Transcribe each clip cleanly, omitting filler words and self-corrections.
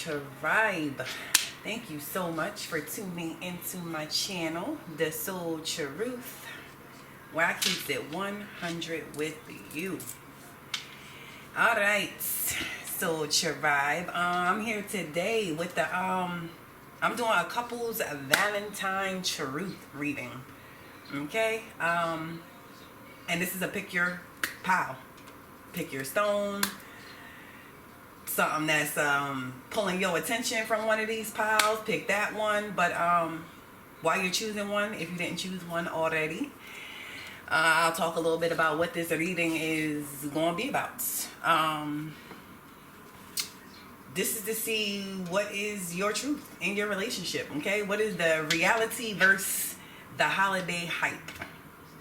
Tribe. Thank you so much for tuning into my channel, The Soul Truth, where I keep it 100 with you. Alright, Soul Tribe. I'm here today with the I'm doing a couple's Valentine truth reading. Okay? And this is a pick your pile. Pick your stone. Something that's pulling your attention from one of these piles, pick that one. But while you're choosing one, if you didn't choose one already, I'll talk a little bit about what this reading is going to be about. This is to see what is your truth in your relationship, okay? What is the reality versus the holiday hype?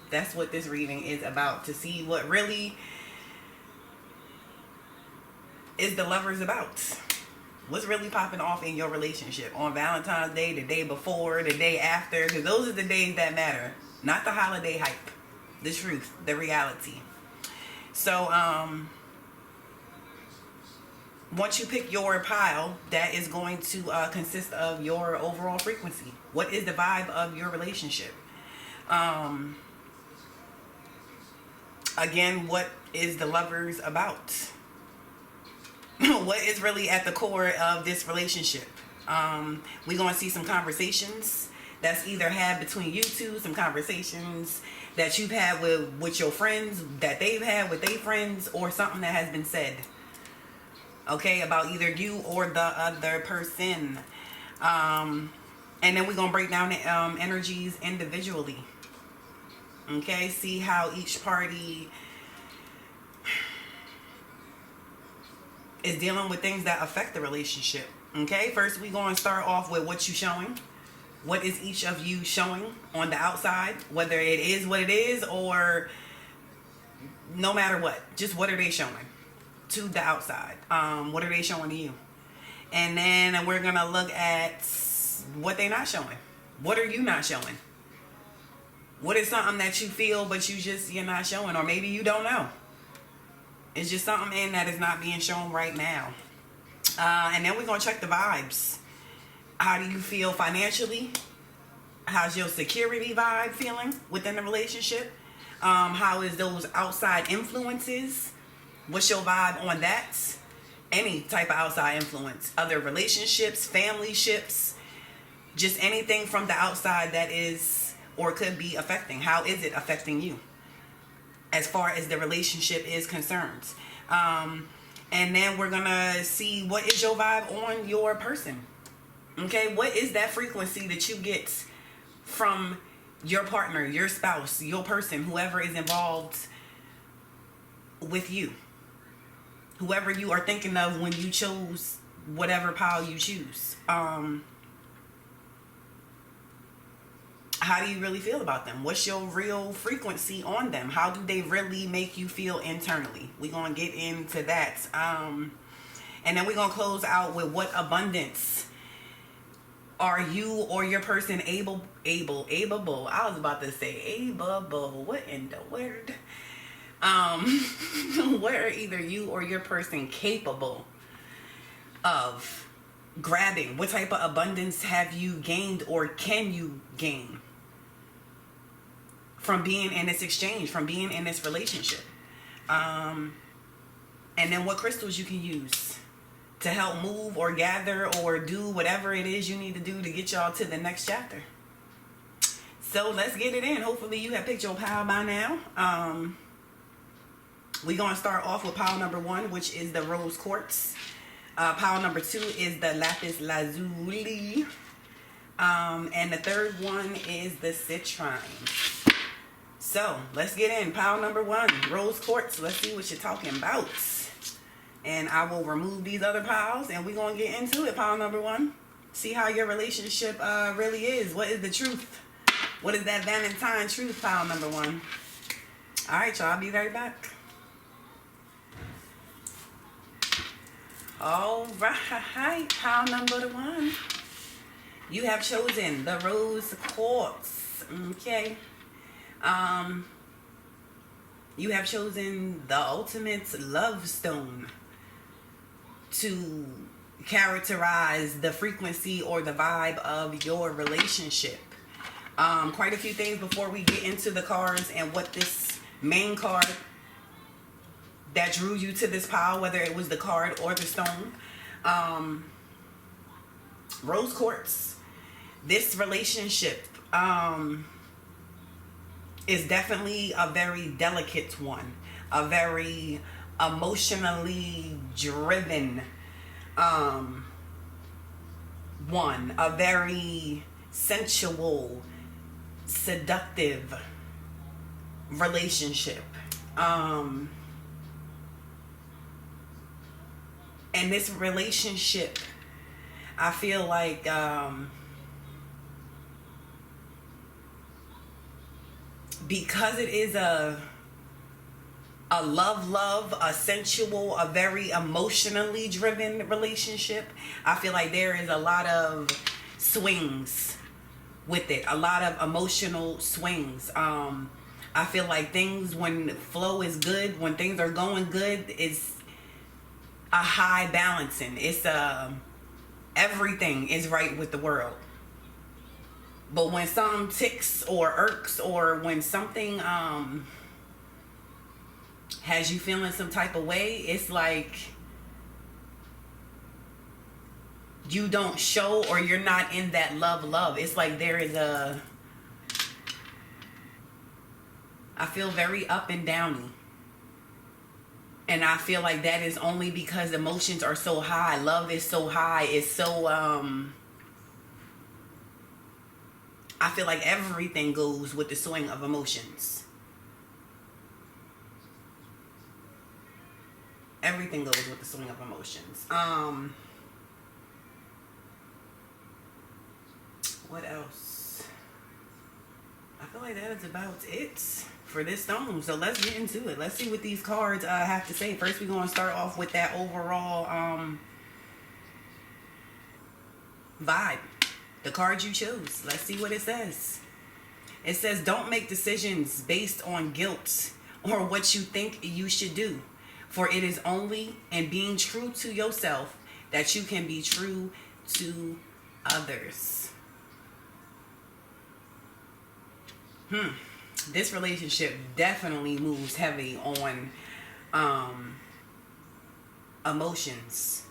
That's what this reading is about, to see what really is the lovers about. What's really popping off in your relationship on Valentine's Day, the day before, the day after, because those are the days that matter, not the holiday hype. The truth, the reality. So once you pick your pile, that is going to consist of your overall frequency. What is the vibe of your relationship? Again, what is the lovers about? What is really at the core of this relationship? We're going to see some conversations that's either had between you two, some conversations that you've had with your friends, that they've had with their friends, or something that has been said, okay, about either you or the other person. And then we're going to break down the energies individually, okay, see how each party is dealing with things that affect the relationship. Okay, first we're going to start off with what you're showing. What is each of you showing on the outside, whether it is what it is or no matter what, just what are they showing to the outside? What are they showing to you? And then we're going to look at what they're not showing. What are you not showing? What is something that you feel but you're not showing, or maybe you don't know? It's just something in that is not being shown right now. And then we're going to check the vibes. How do you feel financially? How's your security vibe feeling within the relationship? How is those outside influences? What's your vibe on that? Any type of outside influence. Other relationships, family ships, just anything from the outside that is or could be affecting. How is it affecting you as far as the relationship is concerned? And then we're going to see what is your vibe on your person. Okay, what is that frequency that you get from your partner, your spouse, your person, whoever is involved with you? Whoever you are thinking of when you chose whatever pile you choose. How do you really feel about them? What's your real frequency on them? How do they really make you feel internally? We're going to get into that. And then we're going to close out with what abundance are you or your person able, I was about to say able, what in the word? What are either you or your person capable of grabbing? What type of abundance have you gained or can you gain from being in this exchange, from being in this relationship? And then what crystals you can use to help move or gather or do whatever it is you need to do to get y'all to the next chapter. So let's get it in. Hopefully you have picked your pile by now. We're going to start off with pile number 1, which is the rose quartz. Pile number 2 is the lapis lazuli. And the third one is the citrine. So let's get in. Pile number 1, rose quartz. Let's see what you're talking about. And I will remove these other piles and we're going to get into it. Pile number 1. See how your relationship really is. What is the truth? What is that Valentine truth? Pile number 1. All right, y'all. I'll be right back. All right. Pile number 1. You have chosen the rose quartz. Okay. You have chosen the ultimate love stone to characterize the frequency or the vibe of your relationship. Quite a few things before we get into the cards and what this main card that drew you to this pile, whether it was the card or the stone. Rose quartz. This relationship is definitely a very delicate one, a very emotionally driven one, a very sensual, seductive relationship. And this relationship, I feel like because it is a love, a sensual, a very emotionally driven relationship, I feel like there is a lot of swings with it, a lot of emotional swings. I feel like things, when flow is good, when things are going good, it's a high balancing. It's everything is right with the world. But when something ticks or irks, or when something has you feeling some type of way, it's like you don't show, or you're not in that love. It's like there is I feel very up and downy. And I feel like that is only because emotions are so high. Love is so high. It's so, I feel like everything goes with the swing of emotions. Everything goes with the swing of emotions. What else? I feel like that is about it for this stone. So let's get into it. Let's see what these cards have to say. First, we're going to start off with that overall vibe. The card you chose. Let's see what it says. It says, don't make decisions based on guilt or what you think you should do. For it is only in being true to yourself that you can be true to others. This relationship definitely moves heavy on emotions.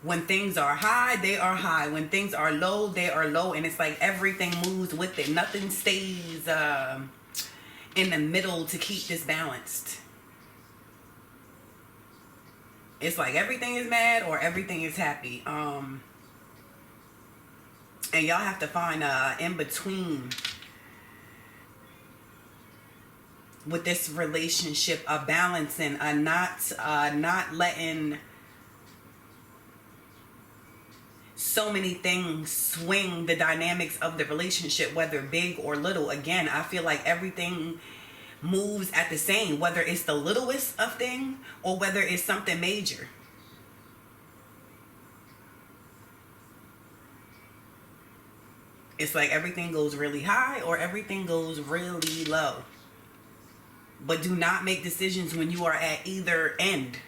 When things are high, they are high. When things are low, they are low. And it's like everything moves with it. Nothing stays in the middle to keep this balanced. It's like everything is mad or everything is happy. And y'all have to find in between with this relationship, a balancing, a not letting so many things swing the dynamics of the relationship, whether big or little. Again, I feel like everything moves at the same, whether it's the littlest of thing or whether it's something major. It's like everything goes really high or everything goes really low. But do not make decisions when you are at either end.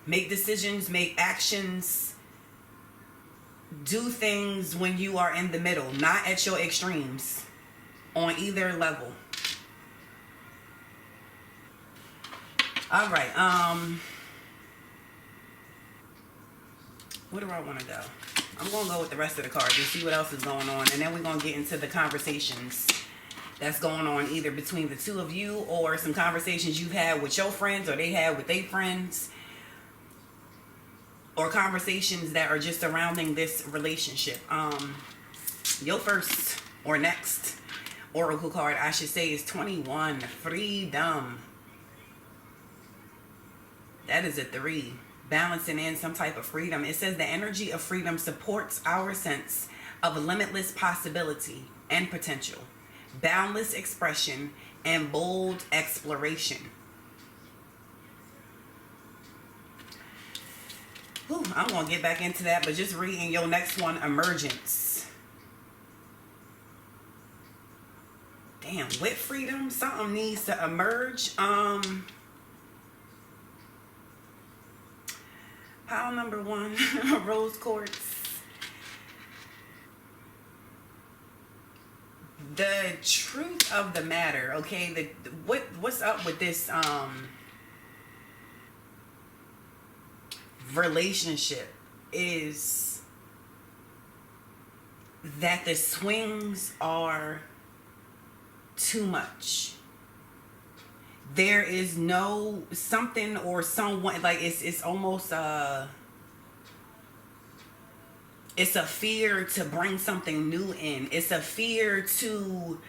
Make decisions, make actions, do things when you are in the middle, not at your extremes, on either level. All right, where do I want to go? I'm going to go with the rest of the cards and see what else is going on, and then we're going to get into the conversations that's going on either between the two of you, or some conversations you've had with your friends or they had with their friends, or conversations that are just surrounding this relationship. Your first or next oracle card, I should say, is 21, freedom. That is a 3, balancing in some type of freedom. It says the energy of freedom supports our sense of limitless possibility and potential, boundless expression, and bold exploration. Ooh, I'm going to get back into that, but just reading your next one, emergence. Damn, with freedom, something needs to emerge. Pile number 1, rose quartz. The truth of the matter, okay, what's up with this relationship is that the swings are too much. There is no something or someone, like it's almost it's a fear to bring something new in. It's a fear to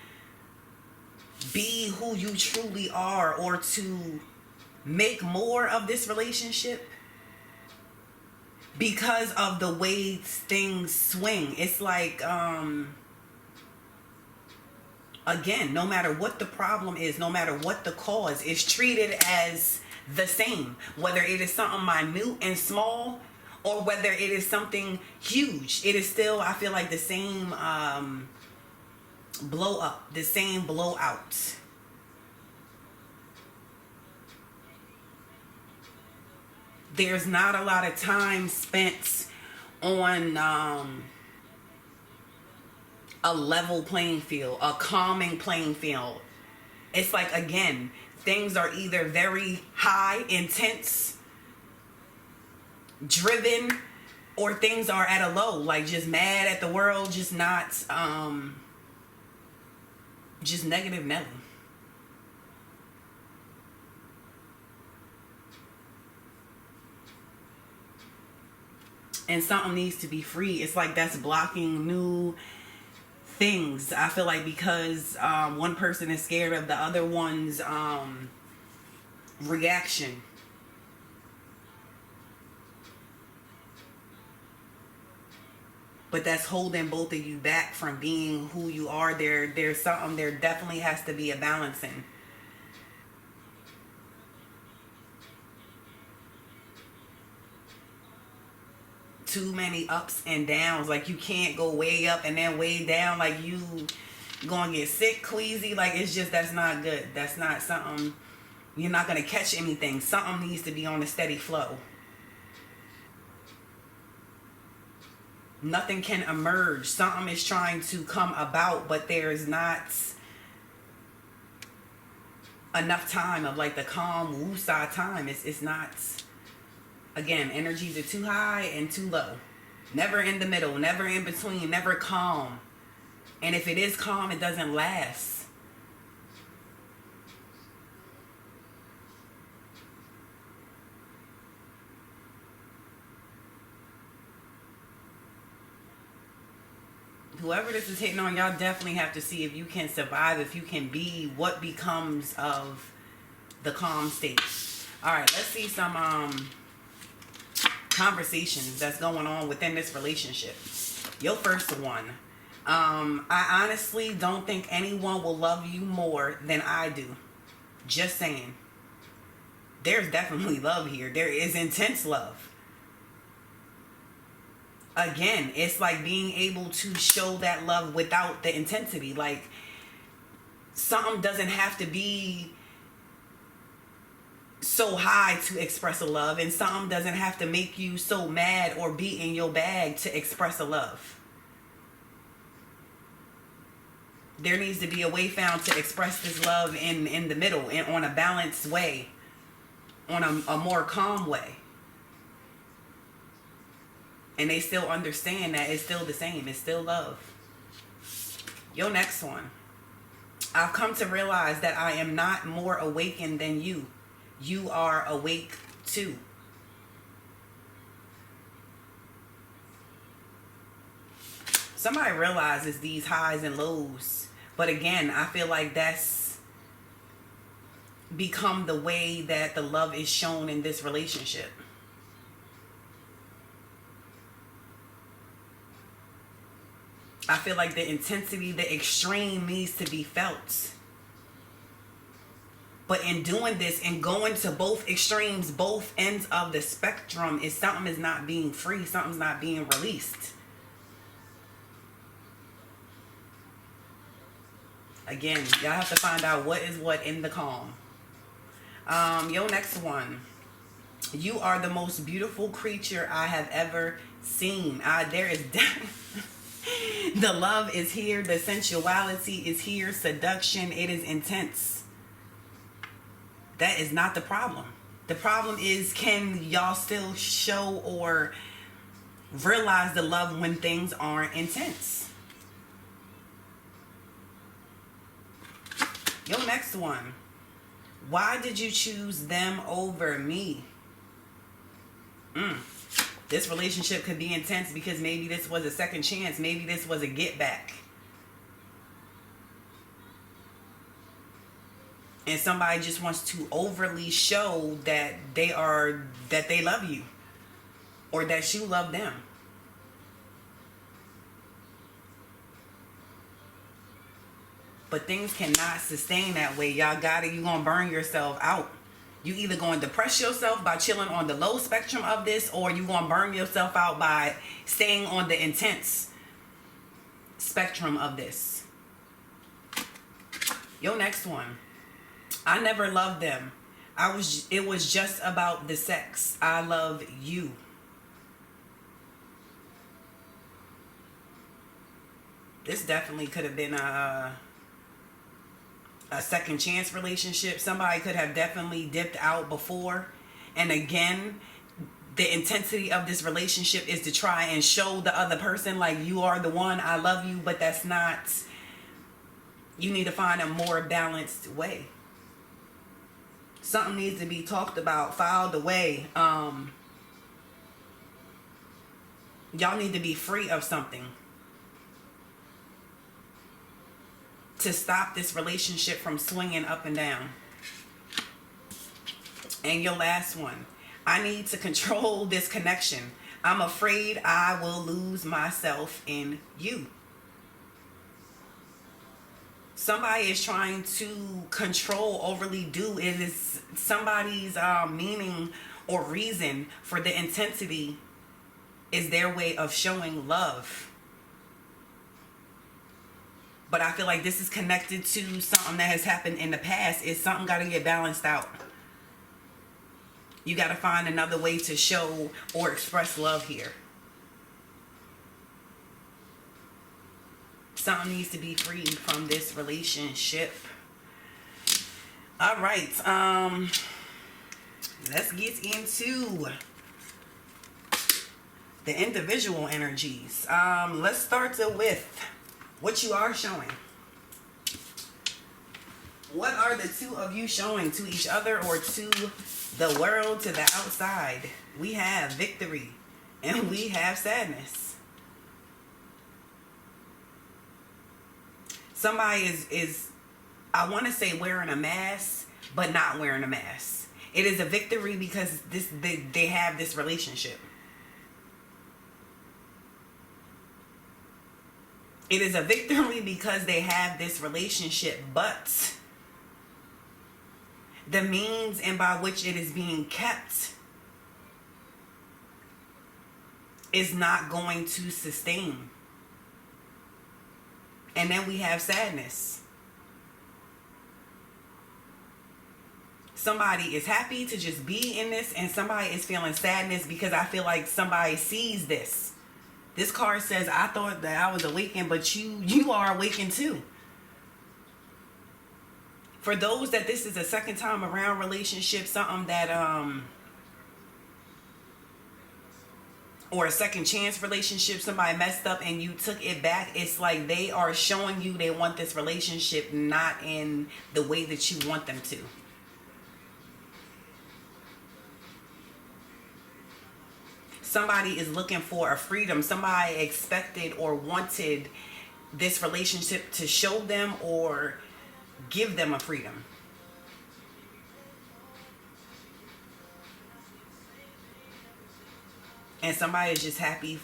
be who you truly are, or to make more of this relationship because of the way things swing. It's like, again, no matter what the problem is, no matter what the cause, it's treated as the same. Whether it is something minute and small, or whether it is something huge, it is still, I feel like, the same blow up, the same blowout. There's not a lot of time spent on a level playing field, a calming playing field. It's like, again, things are either very high, intense, driven, or things are at a low, like just mad at the world, just not just negative Nelly. And something needs to be free. It's like that's blocking new things. I feel like because one person is scared of the other one's reaction. But that's holding both of you back from being who you are. There's something, there definitely has to be a balancing. Too many ups and downs. Like, you can't go way up and then way down. Like, you gonna get sick, queasy. Like, it's just, that's not good. That's not something, you're not gonna catch anything. Something needs to be on a steady flow. Nothing can emerge. Something is trying to come about, but there's not enough time of like the calm woosah time. It's not, again, energies are too high and too low. Never in the middle, never in between, never calm. And if it is calm, it doesn't last. Whoever this is hitting on, y'all definitely have to see if you can survive, if you can be what becomes of the calm state. All right, let's see some conversations that's going on within this relationship. Your first one. I honestly don't think anyone will love you more than I do. Just saying. There's definitely love here. There is intense love. Again, it's like being able to show that love without the intensity. Like, something doesn't have to be so high to express a love, and something doesn't have to make you so mad or be in your bag to express a love. There needs to be a way found to express this love in the middle, and on a balanced way, on a more calm way. And they still understand that it's still the same. It's still love. Your next one. I've come to realize that I am not more awakened than you. You are awake too. Somebody realizes these highs and lows. But again, I feel like that's become the way that the love is shown in this relationship. I feel like the intensity, the extreme needs to be felt. But in doing this and going to both extremes, both ends of the spectrum, is something is not being free. Something's not being released. Again, y'all have to find out what is what in the calm. Your next one. You are the most beautiful creature I have ever seen. There is the love is here, the sensuality is here, seduction, it is intense. That is not the problem. The problem is, can y'all still show or realize the love when things aren't intense? Your next one. Why did you choose them over me? This relationship could be intense because maybe this was a second chance. Maybe this was a get back. And somebody just wants to overly show that they love you, or that you love them. But things cannot sustain that way. You're gonna burn yourself out. You either going to depress yourself by chilling on the low spectrum of this, or you going to burn yourself out by staying on the intense spectrum of this. Your next one. I never loved them. It was just about the sex. I love you. This definitely could have been a second chance relationship. Somebody could have definitely dipped out before. And again, the intensity of this relationship is to try and show the other person like, you are the one, I love you, but that's not. You need to find a more balanced way. Something needs to be talked about, filed away. Y'all need to be free of something to stop this relationship from swinging up and down. And your last one. I need to control this connection. I'm afraid I will lose myself in you. Somebody is trying to control, overly do. It is somebody's meaning or reason for the intensity is their way of showing love. But I feel like this is connected to something that has happened in the past. It's something got to get balanced out. You got to find another way to show or express love here. Something needs to be freed from this relationship. All right. Let's get into the individual energies. Let's start with what you are showing. What are the two of you showing to each other or to the world, to the outside? We have victory and we have sadness. Somebody is I want to say wearing a mask, but not wearing a mask. It is a victory because they have this relationship. It is a victory because they have this relationship, but the means and by which it is being kept is not going to sustain. And then we have sadness. Somebody is happy to just be in this, and somebody is feeling sadness because I feel like somebody sees this. This card says, I thought that I was awakened, but you are awakened too. For those that this is a second time around relationship, something that or a second chance relationship, somebody messed up and you took it back, it's like they are showing you they want this relationship not in the way that you want them to. Somebody is looking for a freedom. Somebody expected or wanted this relationship to show them or give them a freedom. And somebody is just happy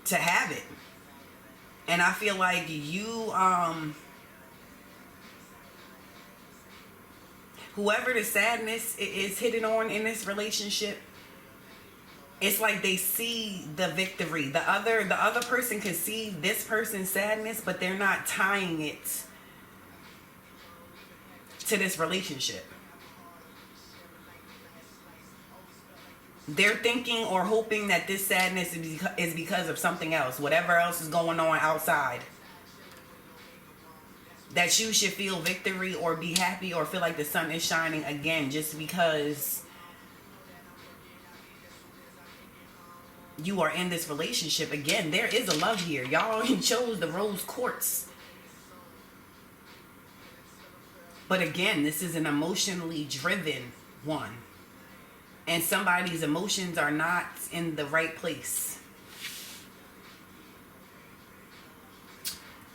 to have it. And I feel like you, whoever the sadness is hitting on in this relationship, it's like they see the victory. The other person can see this person's sadness, but they're not tying it to this relationship. They're thinking or hoping that this sadness is because of something else, whatever else is going on outside. That you should feel victory or be happy or feel like the sun is shining again just because you are in this relationship. Again, there is a love here. Y'all chose the rose quartz. But again, this is an emotionally driven one. And somebody's emotions are not in the right place.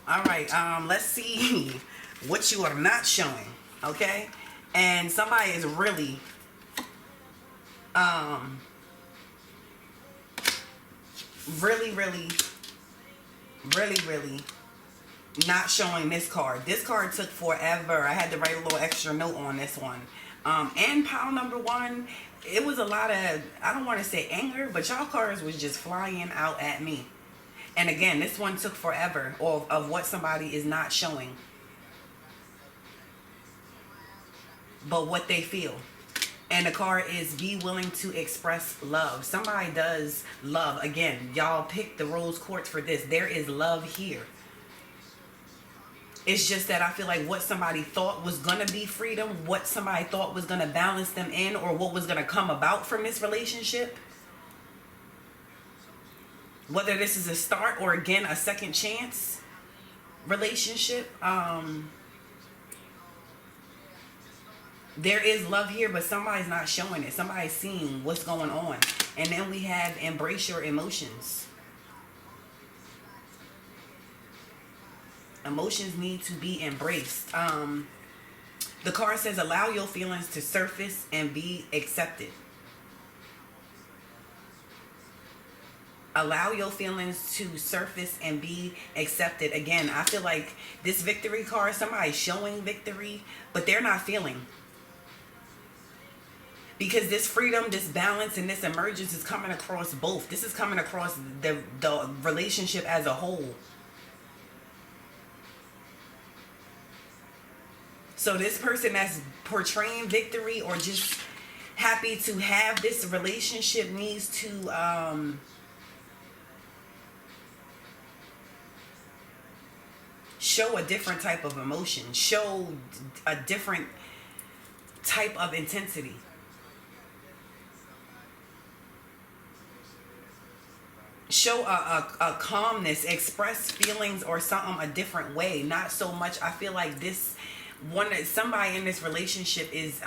All right, let's see what you are not showing, okay? And somebody is really, really not showing this card. This card took forever. I had to write a little extra note on this one. And pile number one, it was a lot of, I don't want to say anger, but y'all cards was just flying out at me. And again, this one took forever of what somebody is not showing. But what they feel. And the card is be willing to express love. Somebody does love. Again, y'all picked the rose quartz for this. There is love here. It's just that I feel like what somebody thought was going to be freedom, what somebody thought was going to balance them in, or what was going to come about from this relationship, whether this is a start or again a second chance relationship, there is love here, but somebody's not showing it. Somebody's seeing what's going on. And then we have embrace your emotions. Emotions need to be embraced. The card says allow your feelings to surface and be accepted. Allow your feelings to surface and be accepted. Again, I feel like this victory card, somebody's showing victory, but they're not feeling. Because this freedom, this balance, and this emergence is coming across both. This is coming across the relationship as a whole. So this person that's portraying victory or just happy to have this relationship needs to show a different type of emotion, show a different type of intensity. Show a calmness, express feelings or something a different way. Not so much, I feel like this one, somebody in this relationship is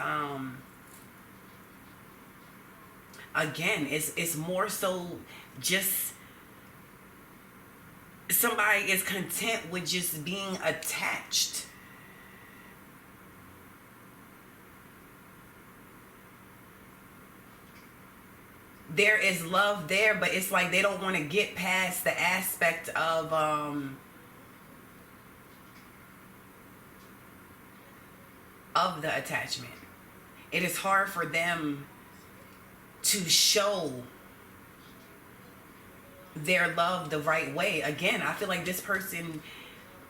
again, it's more so just somebody is content with just being attached. There is love there, but it's like they don't want to get past the aspect of the attachment. It is hard for them to show their love the right way. Again, I feel like this person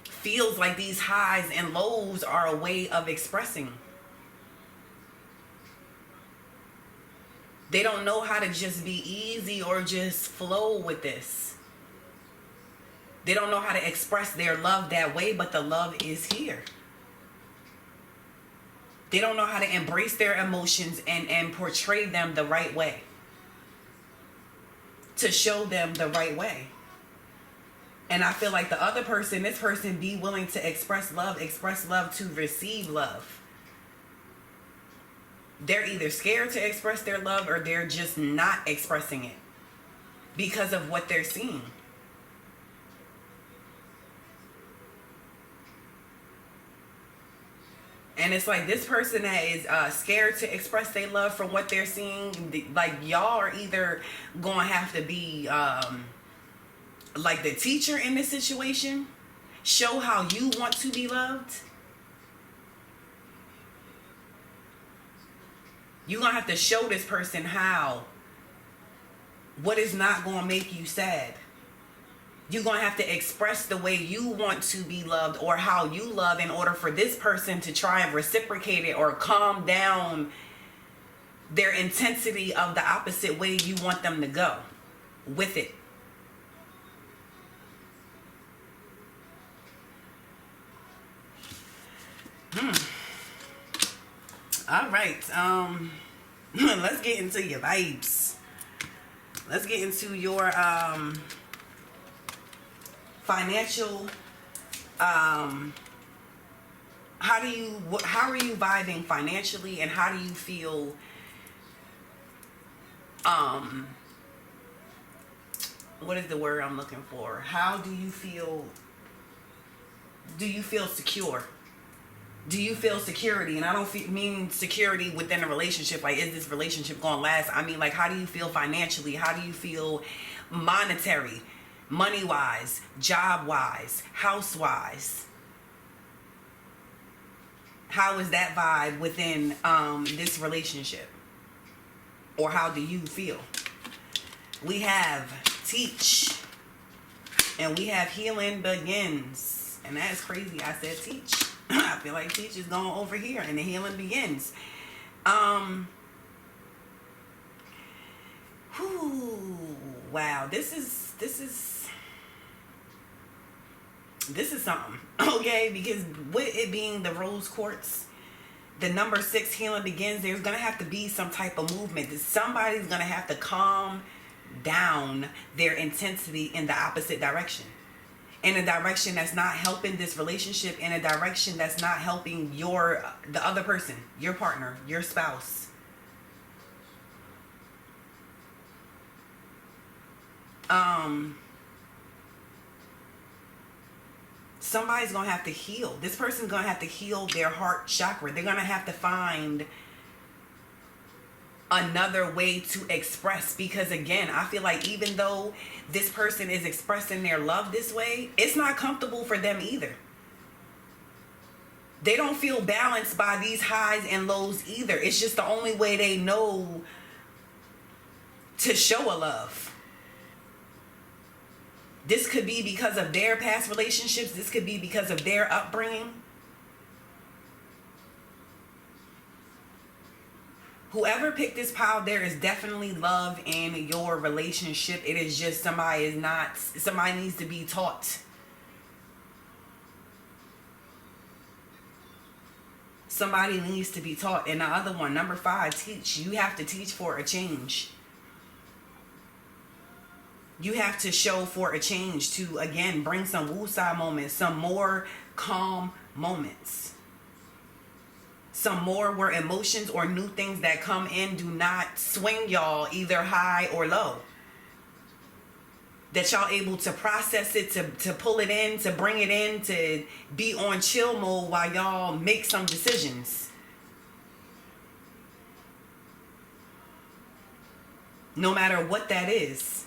feels like these highs and lows are a way of expressing. They don't know how to just be easy or just flow with this. They don't know how to express their love that way, but the love is here. They don't know how to embrace their emotions and portray them the right way. To show them the right way. And I feel like the other person, this person, be willing to express love to receive love. They're either scared to express their love or they're just not expressing it because of what they're seeing. And it's like this person that is scared to express their love for what they're seeing. Like y'all are either going to have to be like the teacher in this situation. Show how you want to be loved. You're going to have to show this person how. What is not going to make you sad. You're going to have to express the way you want to be loved or how you love in order for this person to try and reciprocate it or calm down their intensity of the opposite way you want them to go with it. All right. Let's get into your vibes. Let's get into your financial. How are you vibing financially, and how do you feel? What is the word I'm looking for? How do you feel? Do you feel secure? Do you feel security? And I don't mean security within a relationship. Like, is this relationship going to last? I mean, like, how do you feel financially? How do you feel monetary, money-wise, job-wise, house-wise? How is that vibe within this relationship? Or how do you feel? We have teach. And we have healing begins. And that's crazy. I said teach. I feel like teach is going over here and the healing begins. Wow, this is something. Okay, because with it being the rose quartz, the number 6 healing begins, there's gonna have to be some type of movement. Somebody's gonna have to calm down their intensity in the opposite direction. In a direction that's not helping this relationship, in a direction that's not helping the other person, your partner, your spouse. Somebody's gonna have to heal. This person's gonna have to heal their heart chakra. They're gonna have to find another way to express, because again, I feel like even though this person is expressing their love this way, it's not comfortable for them either. They don't feel balanced by these highs and lows either. It's just the only way they know to show a love. This could be because of their past relationships. This could be because of their upbringing. Whoever picked this pile, there is definitely love in your relationship. It is just somebody needs to be taught. Somebody needs to be taught. And the other one, number 5, teach. You have to teach for a change. You have to show for a change to, again, bring some woosah moments, some more calm moments. Some more where emotions or new things that come in do not swing y'all either high or low. That y'all able to process it, to pull it in, to bring it in, to be on chill mode while y'all make some decisions. No matter what that is.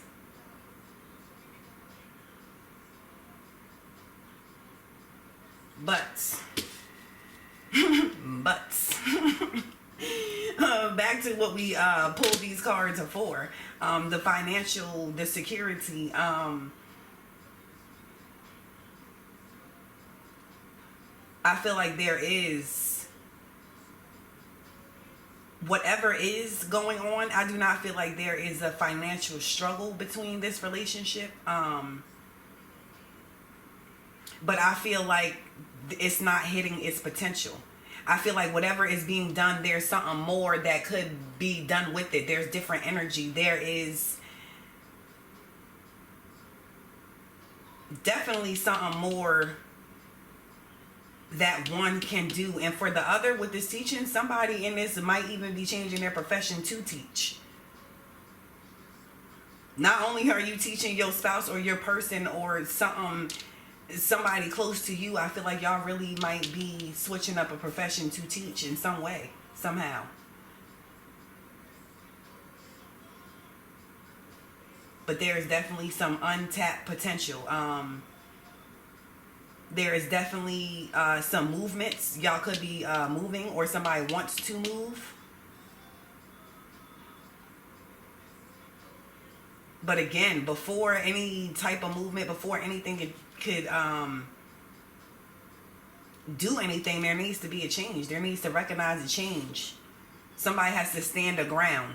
But back to what we pulled these cards for. The financial, the security. I feel like there is, whatever is going on, I do not feel like there is a financial struggle between this relationship. But I feel like it's not hitting its potential. I feel like whatever is being done, there's something more that could be done with it. There's different energy. There is definitely something more that one can do. And for the other, with this teaching, somebody in this might even be changing their profession to teach. Not only are you teaching your spouse or your person or somebody close to you, I feel like y'all really might be switching up a profession to teach in some way, somehow. But there's definitely some untapped potential. There is definitely some movements. Y'all could be moving, or somebody wants to move. But again, before any type of movement, before anything could do anything, there needs to be a change. There needs to recognize a change. Somebody has to stand their ground.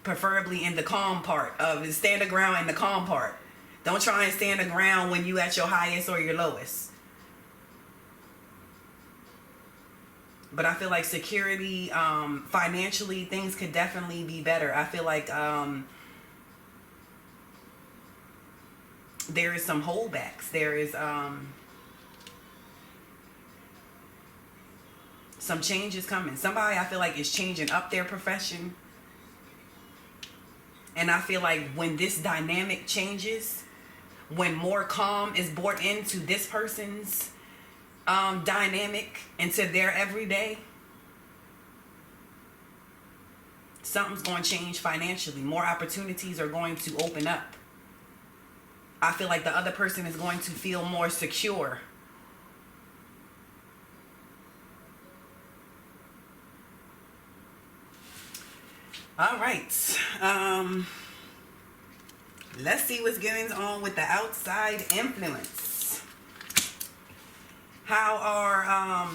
Preferably in the calm part of it. Stand the ground in the calm part. Don't try and stand the ground when you at your highest or your lowest. But I feel like security, financially, things could definitely be better. I feel like there is some holdbacks. There is some changes coming. Somebody, I feel like, is changing up their profession. And I feel like when this dynamic changes, when more calm is brought into this person's dynamic, into their everyday, something's going to change financially. More opportunities are going to open up. I feel like the other person is going to feel more secure. All right. Let's see what's going on with the outside influence. How are,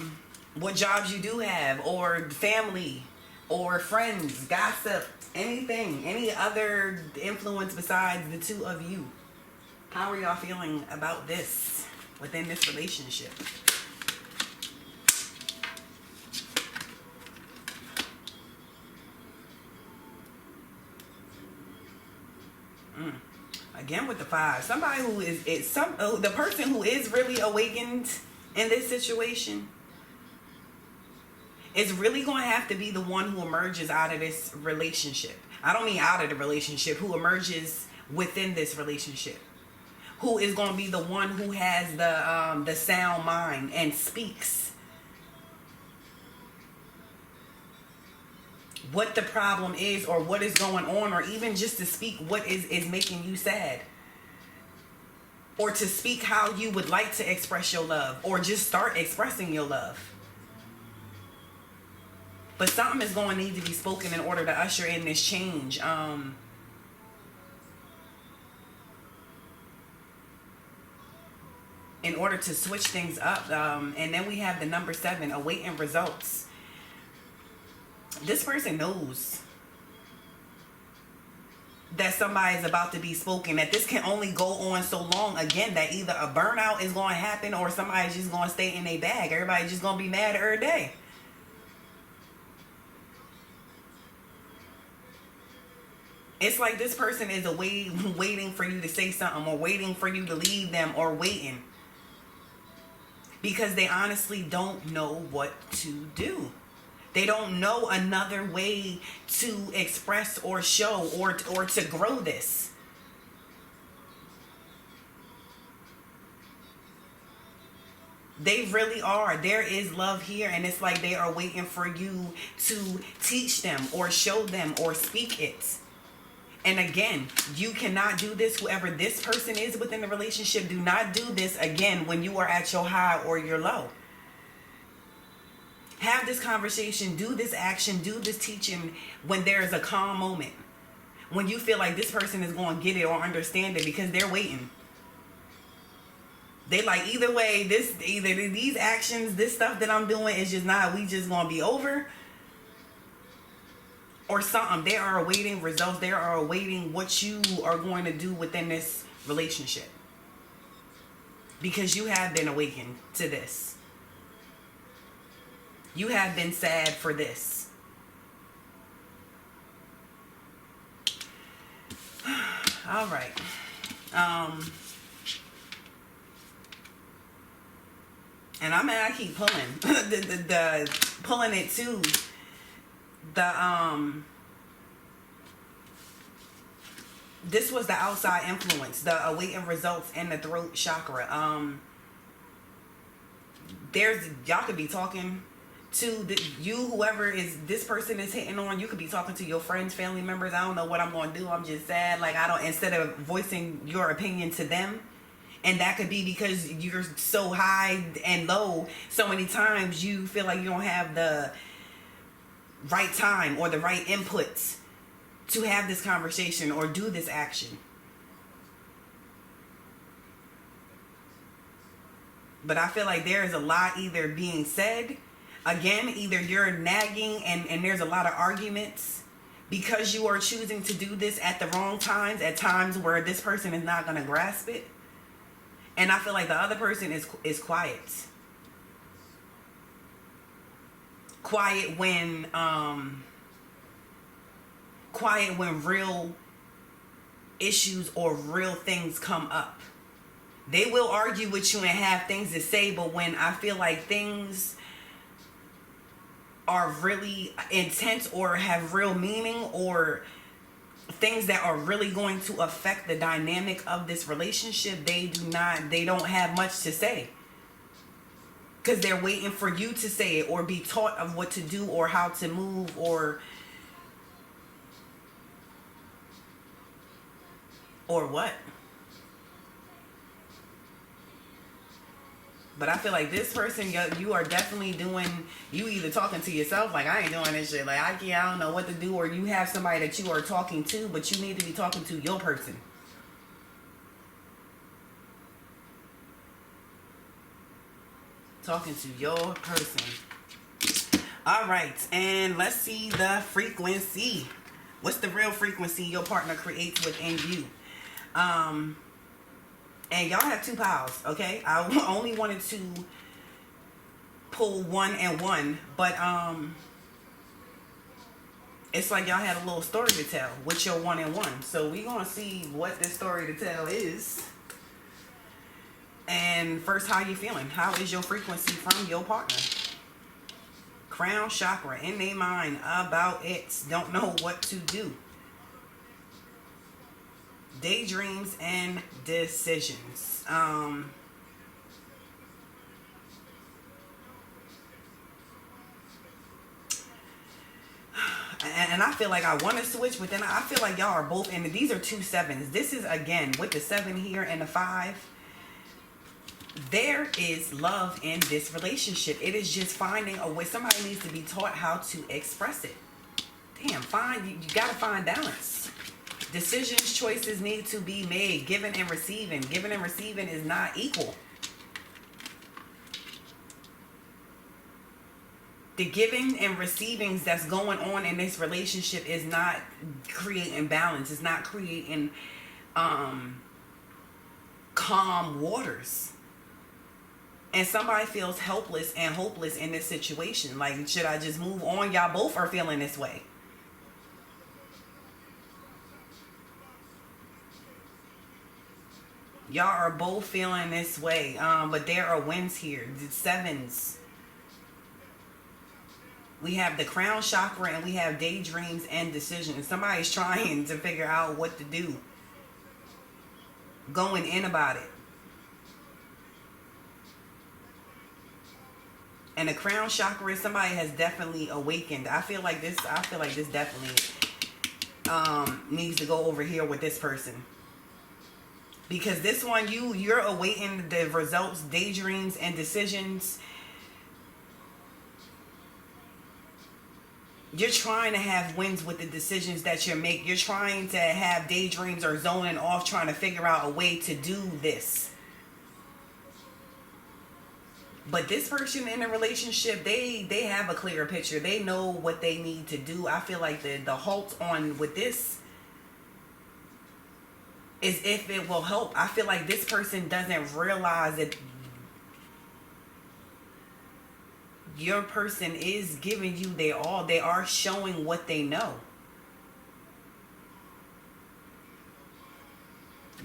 what jobs you do have, or family, or friends, gossip, anything, any other influence besides the two of you. How are y'all feeling about this within this relationship? Again with the 5, somebody who is the person who is really awakened in this situation is really going to have to be the one who emerges out of this relationship. I don't mean out of the relationship, who emerges within this relationship, who is going to be the one who has the sound mind and speaks what the problem is, or what is going on, or even just to speak what is making you sad, or to speak how you would like to express your love, or just start expressing your love. But something is going to need to be spoken in order to usher in this change. In order to switch things up. And then we have the number 7, awaiting results. This person knows that somebody is about to be spoken, that this can only go on so long. Again, that either a burnout is going to happen, or somebody's just going to stay in their bag. Everybody's just going to be mad every day. It's like this person is waiting for you to say something, or waiting for you to leave them, or waiting. Because they honestly don't know what to do. They don't know another way to express or show or to grow this. They really are. There is love here, and it's like they are waiting for you to teach them or show them or speak it. And again, you cannot do this. Whoever this person is within the relationship, do not do this again when you are at your high or your low. Have this conversation, do this action, do this teaching when there is a calm moment. When you feel like this person is going to get it or understand it, because they're waiting. They like, either way, either these actions, this stuff that I'm doing is just not, we just going to be over. Or something. They are awaiting results. They are awaiting what you are going to do within this relationship. Because you have been awakened to this. You have been sad for this. All right. And I keep pulling the pulling it too. This was the outside influence, the awaiting results in the throat chakra. Y'all could be talking to whoever is this person is hitting on. You could be talking to your friends, family members. I don't know what I'm going to do. I'm just sad. Like, instead of voicing your opinion to them. And that could be because you're so high and low so many times you feel like you don't have the right time or the right inputs to have this conversation or do this action. But I feel like there is a lot either being said. Again, either you're nagging and there's a lot of arguments because you are choosing to do this at the wrong times, at times where this person is not going to grasp it. And I feel like the other person is quiet. Quiet when real issues or real things come up. They will argue with you and have things to say, but when I feel like things are really intense or have real meaning, or things that are really going to affect the dynamic of this relationship, they don't have much to say. Because they're waiting for you to say it or be taught of what to do or how to move or what. But I feel like this person, you are definitely you either talking to yourself, like, I ain't doing this shit. Like, I don't know what to do. Or you have somebody that you are talking to, but you need to be talking to your person. Talking to your person. All right. And let's see the frequency. What's the real frequency your partner creates within you? And y'all have 2 piles, okay? I only wanted to pull 1 and 1, but it's like y'all had a little story to tell with your 1 and 1. So we gonna see what this story to tell is. And first, how you feeling? How is your frequency from your partner? Crown chakra, in their mind about it, don't know what to do. Daydreams and decisions. And I feel like I want to switch, but then I feel like y'all are both in. These are 2 7s. This is, again, with the 7 here and the 5. There is love in this relationship. It is just finding a way. Somebody needs to be taught how to express it. Damn, you got to find balance. Decisions, choices need to be made. Giving and receiving. Giving and receiving is not equal. The giving and receivings that's going on in this relationship is not creating balance. It's not creating calm waters. And somebody feels helpless and hopeless in this situation. Like, should I just move on? Y'all both are feeling this way. Y'all are both feeling this way. But there are wins here. The 7s. We have the crown chakra and we have daydreams and decisions. Somebody's trying to figure out what to do. Going in about it. And the crown chakra, somebody has definitely awakened. I feel like this definitely needs to go over here with this person. Because this one, you're awaiting the results, daydreams, and decisions. You're trying to have wins with the decisions that you make. You're trying to have daydreams or zoning off, trying to figure out a way to do this. But this person in a relationship, they have a clearer picture. They know what they need to do. I feel like the halt on with this is if it will help. I feel like this person doesn't realize that your person is giving you their all. They are showing what they know.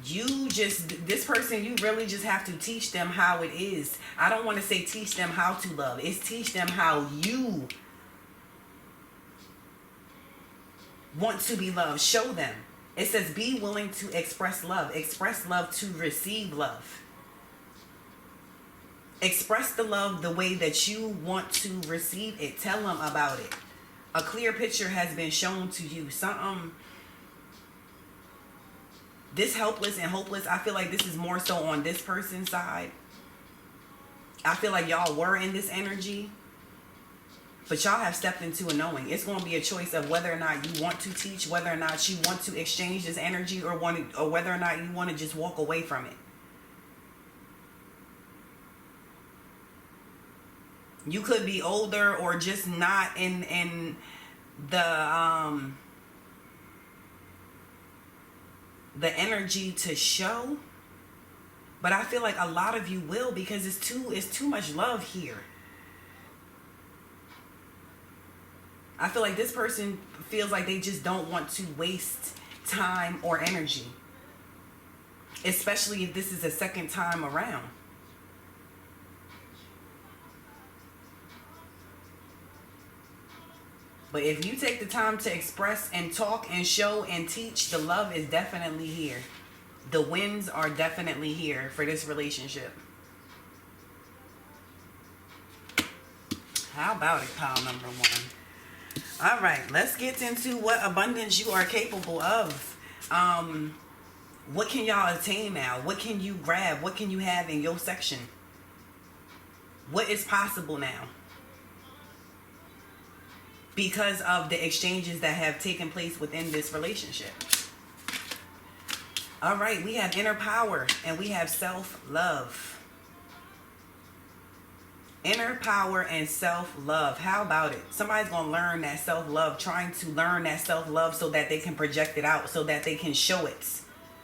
This person, you really just have to teach them how it is. I don't want to say teach them how to love. It's teach them how you want to be loved. Show them. It says be willing to express love. Express love to receive love. Express the love the way that you want to receive it. Tell them about it. A clear picture has been shown to you. This helpless and hopeless, I feel like this is more so on this person's side. I feel like y'all were in this energy. But y'all have stepped into a knowing. It's going to be a choice of whether or not you want to teach, whether or not you want to exchange this energy, or whether or not you want to just walk away from it. You could be older or just not in the energy to show. But I feel like a lot of you will, because it's too much love here. I feel like this person feels like they just don't want to waste time or energy. Especially if this is a second time around. But if you take the time to express and talk and show and teach, the love is definitely here. The wins are definitely here for this relationship. How about it, pile number one? All right, let's get into what abundance you are capable of. What can y'all attain now? What can you grab? What can you have in your section? What is possible now? Because of the exchanges that have taken place within this relationship. All right, we have inner power and we have self-love. Inner power and self-love. How about it? Somebody's going to learn that self-love, trying to learn that self-love so that they can project it out, so that they can show it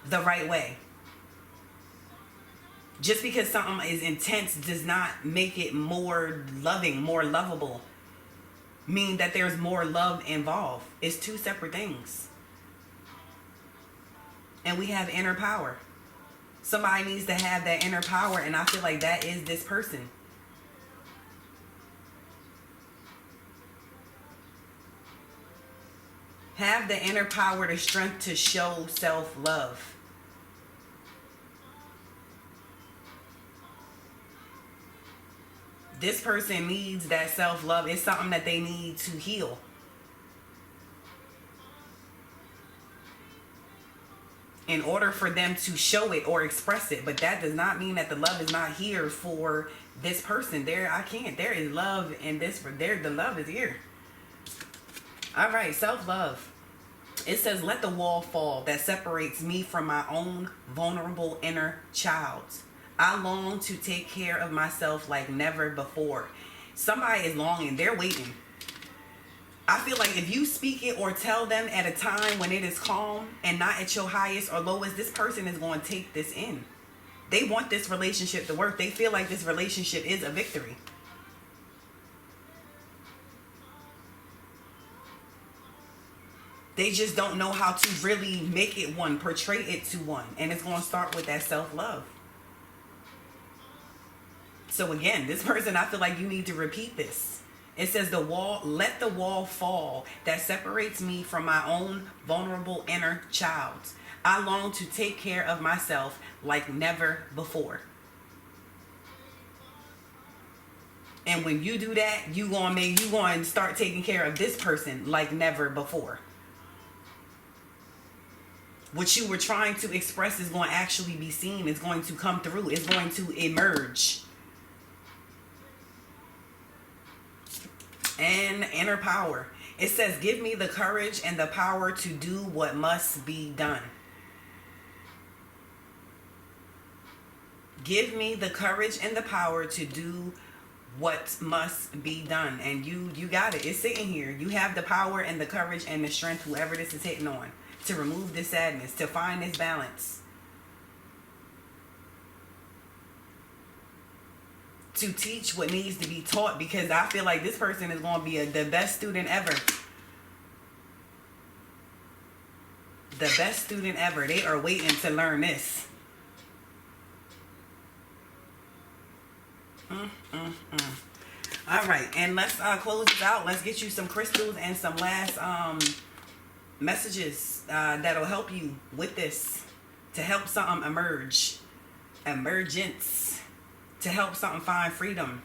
the right way. Just because something is intense does not make it more loving, more lovable. Mean that there's more love involved. It's two separate things. And we have inner power. Somebody needs to have that inner power, and I feel like that is this person. Have the inner power, the strength to show self-love. This person needs that self-love. It's something that they need to heal. In order for them to show it or express it. But that does not mean that the love is not here for this person. There is love in this. The love is here. All right, self-love. It says, let the wall fall that separates me from my own vulnerable inner child. I long to take care of myself like never before. Somebody is longing. They're waiting. I feel like if you speak it or tell them at a time when it is calm and not at your highest or lowest, this person is going to take this in. They want this relationship to work. They feel like this relationship is a victory. They just don't know how to really make it one, portray it to one. And it's going to start with that self-love. So again, this person, I feel like you need to repeat this. It says, let the wall fall that separates me from my own vulnerable inner child. I long to take care of myself like never before. And when you do that, you going to start taking care of this person like never before. What you were trying to express is going to actually be seen. It's going to come through. It's going to emerge. And inner power. It says, give me the courage and the power to do what must be done. Give me the courage and the power to do what must be done. And you got it. It's sitting here. You have the power and the courage and the strength, whoever this is hitting on, to remove this sadness, to find this balance, to teach what needs to be taught, because I feel like this person is going to be the best student ever. The best student ever. They are waiting to learn this. All right, and let's close this out. Let's get you some crystals and some last messages that'll help you with this, to help something emerge. Emergence. To help something find freedom.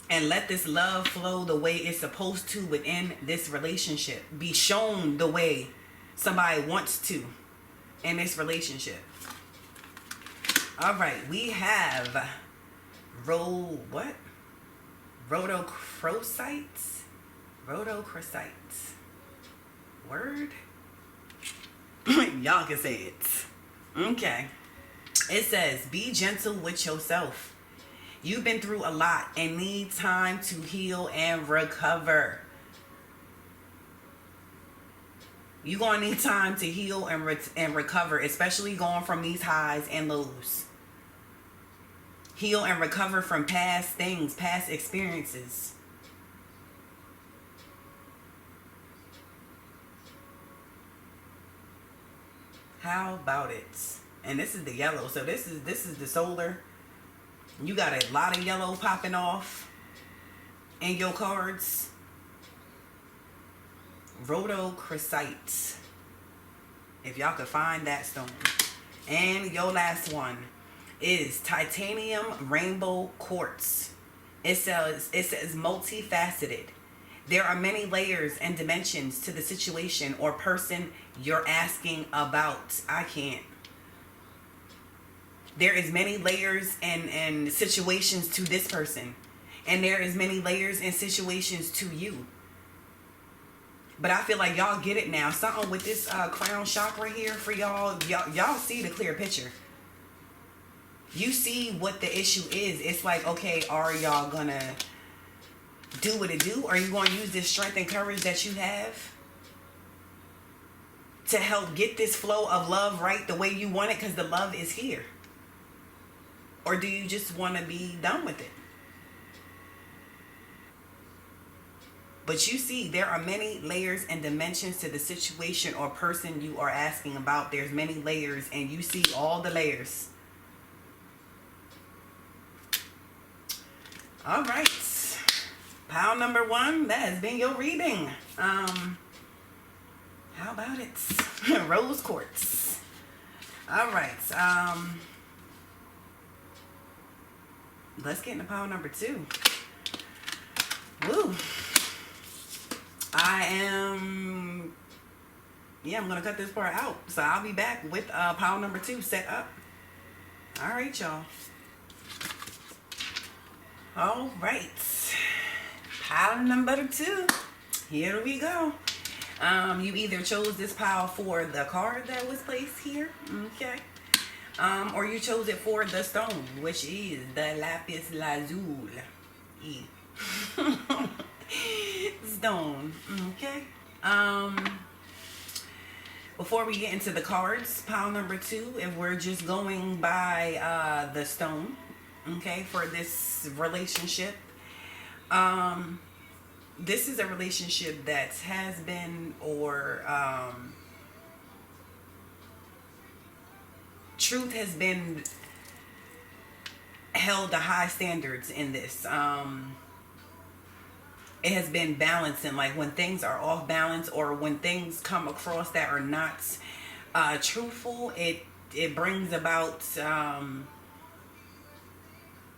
And let this love flow the way it's supposed to within this relationship. Be shown the way somebody wants to in this relationship. All right, we have rhodochrosites. Rhodochrosites. Word? Y'all can say it. Okay. It says, be gentle with yourself. You've been through a lot and need time to heal and recover. You're going to need time to heal and recover, especially going from these highs and lows. Heal and recover from past things, past experiences. How about it? And this is the yellow. So this is the solar. You got a lot of yellow popping off in your cards. Rhodochrosite. If y'all could find that stone. And your last one is titanium rainbow quartz. It says multifaceted. There are many layers and dimensions to the situation or person you're asking about. I can't. There is many layers and situations to this person. And there is many layers and situations to you. But I feel like y'all get it now. Something with this crown chakra here for y'all. Y'all see the clear picture. You see what the issue is. It's like, okay, are y'all gonna do what it do? Are you going to use this strength and courage that you have to help get this flow of love right the way you want it? Because the love is here. Or do you just want to be done with it? But you see, there are many layers and dimensions to the situation or person you are asking about. There's many layers, and you see all the layers. All right. Pile number 1, that has been your reading. How about it? Rose quartz. All right. Let's get into pile number 2. Woo. I'm gonna cut this part out, so I'll be back with pile number 2 set up. All right, y'all. All right, pile number 2, here we go. You either chose this pile for the card that was placed here, okay, or you chose it for the stone, which is the LAPIS LAZULI stone. Okay. Before we get into the cards, pile number 2, if we're just going by the stone, okay, for this relationship, this is a relationship that has been, or truth has been held to high standards in this. It has been balancing, like when things are off balance or when things come across that are not truthful, it brings about,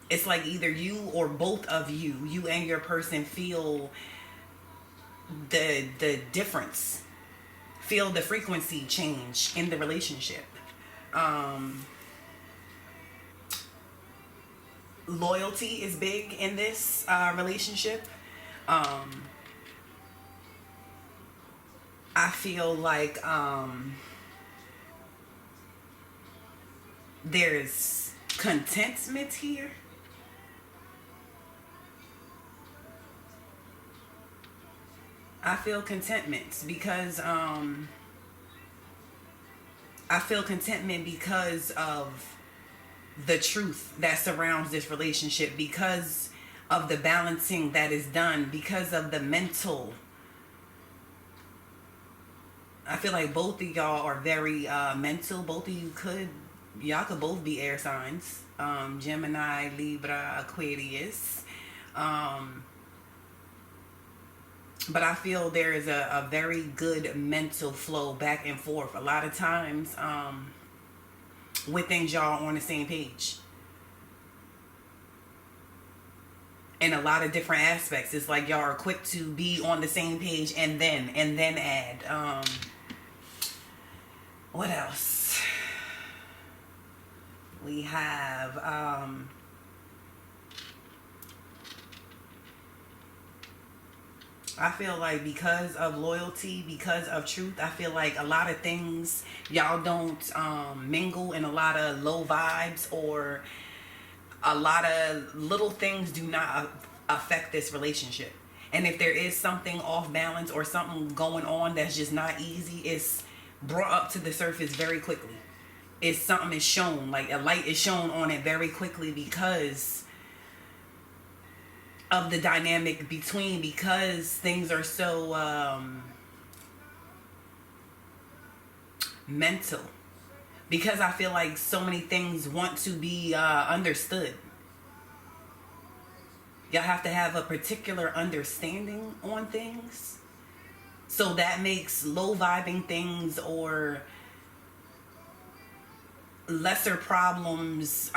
it's like either you or both of you and your person feel the difference, feel the frequency change in the relationship. Loyalty is big in this relationship. I feel like there's contentment here. I feel contentment because of the truth that surrounds this relationship, because of the balancing that is done, because of the mental. I feel like both of y'all are very mental. Both of you y'all could both be air signs. Gemini, Libra, Aquarius. But I feel there is a very good mental flow back and forth. A lot of times with things y'all on the same page. In a lot of different aspects. It's like y'all are quick to be on the same page and then add. What else? We have I feel like because of loyalty, because of truth, I feel like a lot of things y'all don't mingle, and a lot of low vibes or a lot of little things do not affect this relationship. And if there is something off balance or something going on that's just not easy, it's brought up to the surface very quickly. It's something is shown, like a light is shown on it very quickly because of the dynamic between, because things are so mental, because I feel like so many things want to be understood. Y'all have to have a particular understanding on things, so that makes low vibing things or lesser problems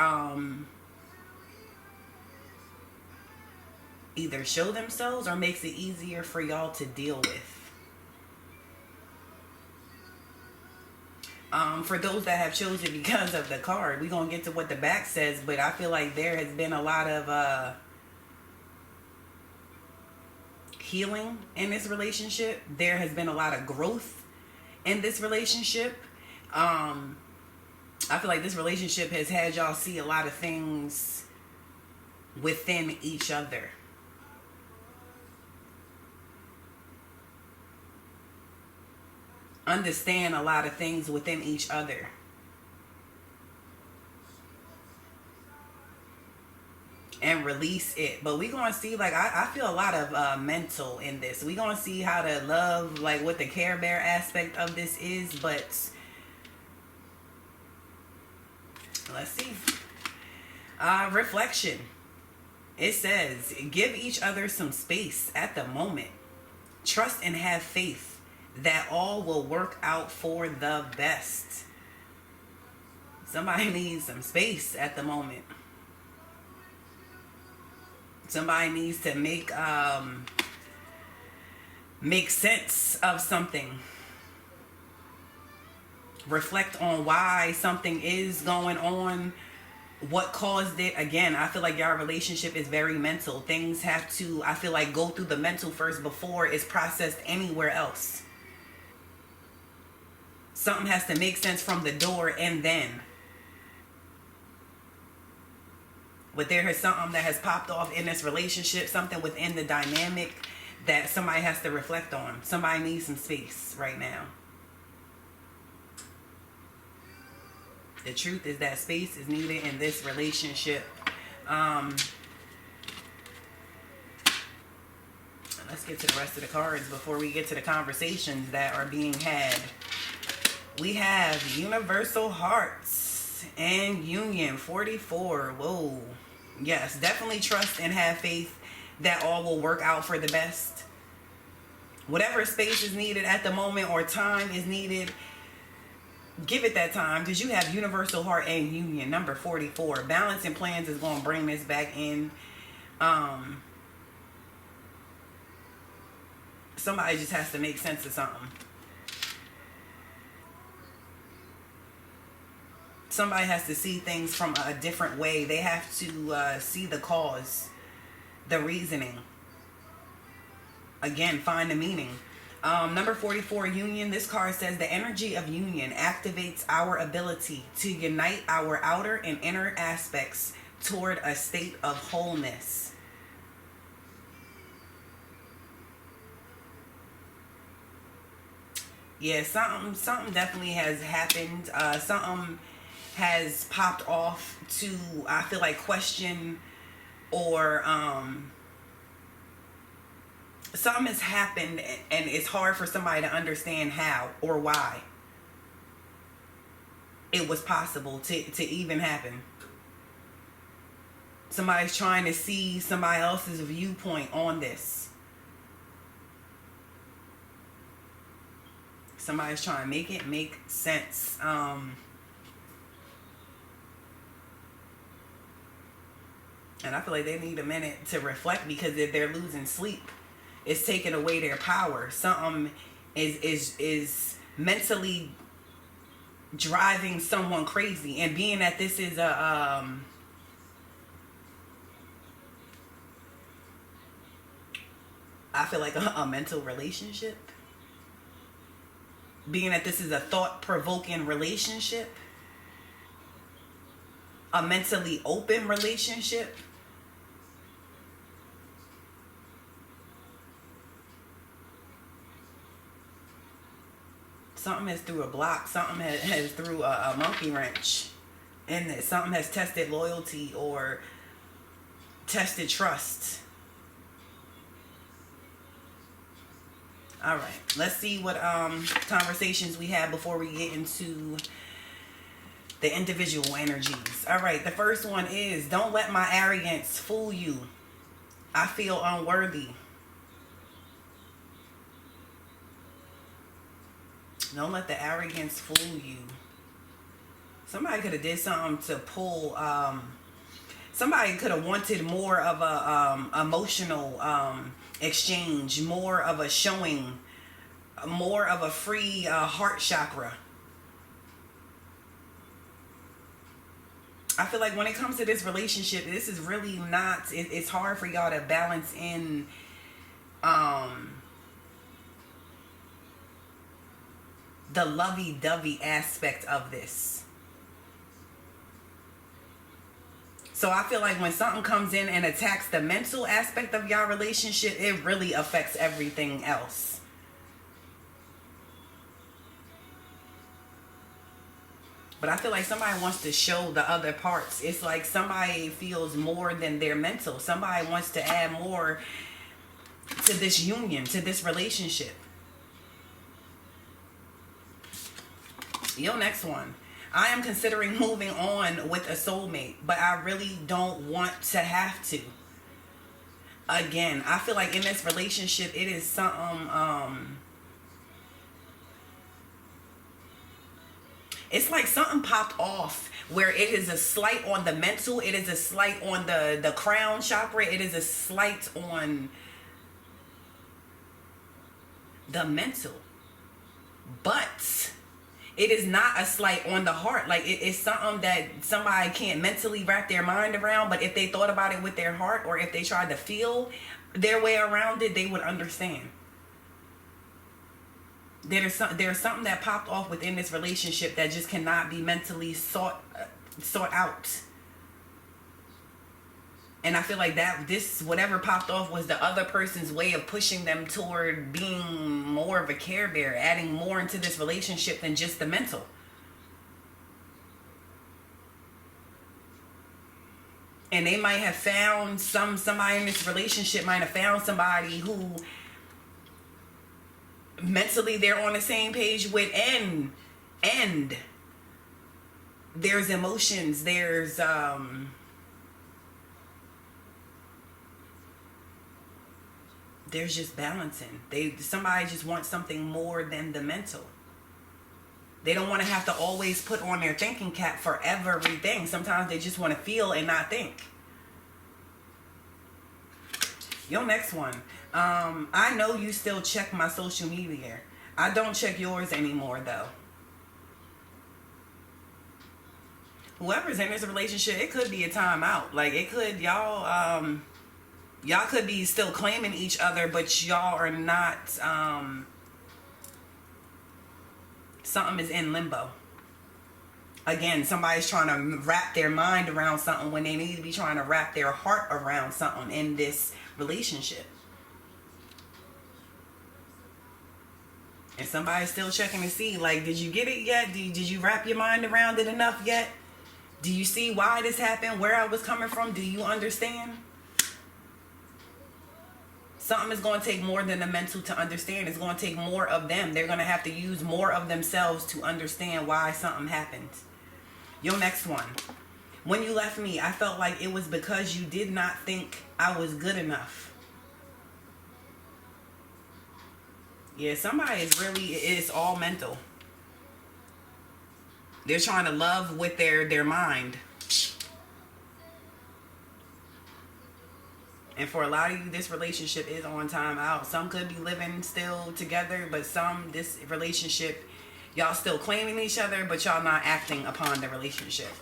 either show themselves or makes it easier for y'all to deal with. For those that have chosen because of the card, we're going to get to what the back says, but I feel like there has been a lot of healing in this relationship. There has been a lot of growth in this relationship. I feel like this relationship has had y'all see a lot of things within each other. Understand a lot of things within each other. And release it. But we're going to see, like, I feel a lot of mental in this. We're going to see how to love, like, what the Care Bear aspect of this is. But let's see. Reflection. It says, give each other some space at the moment. Trust and have faith that all will work out for the best. Somebody needs some space at the moment. Somebody needs to make sense of something. Reflect on why something is going on, what caused it. Again, I feel like your relationship is very mental. Things have to, I feel like, go through the mental first before it's processed anywhere else. Something has to make sense from the door and then. But there is something that has popped off in this relationship, something within the dynamic that somebody has to reflect on. Somebody needs some space right now. The truth is that space is needed in this relationship. Let's get to the rest of the cards before we get to the conversations that are being had. We have Universal Hearts and Union 44. Whoa. Yes, definitely trust and have faith that all will work out for the best. Whatever space is needed at the moment or time is needed, give it that time, because you have Universal Heart and Union, number 44. Balance and plans is going to bring this back in. Somebody just has to make sense of something. Somebody has to see things from a different way. They have to see the cause, the reasoning. Again, find the meaning. Number 44, Union. This card says the energy of union activates our ability to unite our outer and inner aspects toward a state of wholeness. Yeah, something definitely has happened. Something has popped off to, I feel like, question or something has happened and it's hard for somebody to understand how or why it was possible to even happen. Somebody's trying to see somebody else's viewpoint on this. Somebody's trying to make it make sense. And I feel like they need a minute to reflect, because if they're losing sleep, it's taking away their power. Something is mentally driving someone crazy. And being that this is a I feel like a mental relationship. Being that this is a thought-provoking relationship. A mentally open relationship. Something has threw a block. Something has threw a monkey wrench in this. Something has tested loyalty or tested trust. All right. Let's see what conversations we have before we get into the individual energies. All right. The first one is, don't let my arrogance fool you. I feel unworthy. Don't let the arrogance fool you. Somebody could have did something to pull. Somebody could have wanted more of a emotional exchange, more of a showing, more of a free heart chakra. I feel like when it comes to this relationship, this is really not. It's hard for y'all to balance in. The lovey-dovey aspect of this. So I feel like when something comes in and attacks the mental aspect of y'all relationship, it really affects everything else. But I feel like somebody wants to show the other parts. It's like somebody feels more than their mental. Somebody wants to add more to this union, to this relationship. Yo, next one. I am considering moving on with a soulmate, but I really don't want to have to. Again, I feel like in this relationship, it is something, it's like something popped off where it is a slight on the mental, it is a slight on the crown chakra, it is a slight on the mental. But it is not a slight on the heart. Like, it's something that somebody can't mentally wrap their mind around. But if they thought about it with their heart, or if they tried to feel their way around it, they would understand. There's something that popped off within this relationship that just cannot be mentally sought out. And I feel like that this, whatever popped off, was the other person's way of pushing them toward being more of a care bear, adding more into this relationship than just the mental. And they might have found somebody in this relationship might have found somebody who mentally they're on the same page with, and there's emotions, there's just balancing. Somebody just wants something more than the mental. They don't want to have to always put on their thinking cap for everything. Sometimes they just want to feel and not think. Yo, next one. I know you still check my social media. I don't check yours anymore, though. Whoever's in this relationship, it could be a timeout. Like, it could, y'all could be still claiming each other, but y'all are not, something is in limbo. Again, somebody's trying to wrap their mind around something when they need to be trying to wrap their heart around something in this relationship. And somebody's still checking to see, like, did you get it yet? Did you wrap your mind around it enough yet? Do you see why this happened? Where I was coming from? Do you understand? Something is going to take more than the mental to understand. It's going to take more of them. They're going to have to use more of themselves to understand why something happened. Your next one. When you left me, I felt like it was because you did not think I was good enough. Yeah, somebody is really, it's all mental. They're trying to love with their mind. And for a lot of you, this relationship is on time out. Some could be living still together, but this relationship, y'all still claiming each other, but y'all not acting upon the relationship.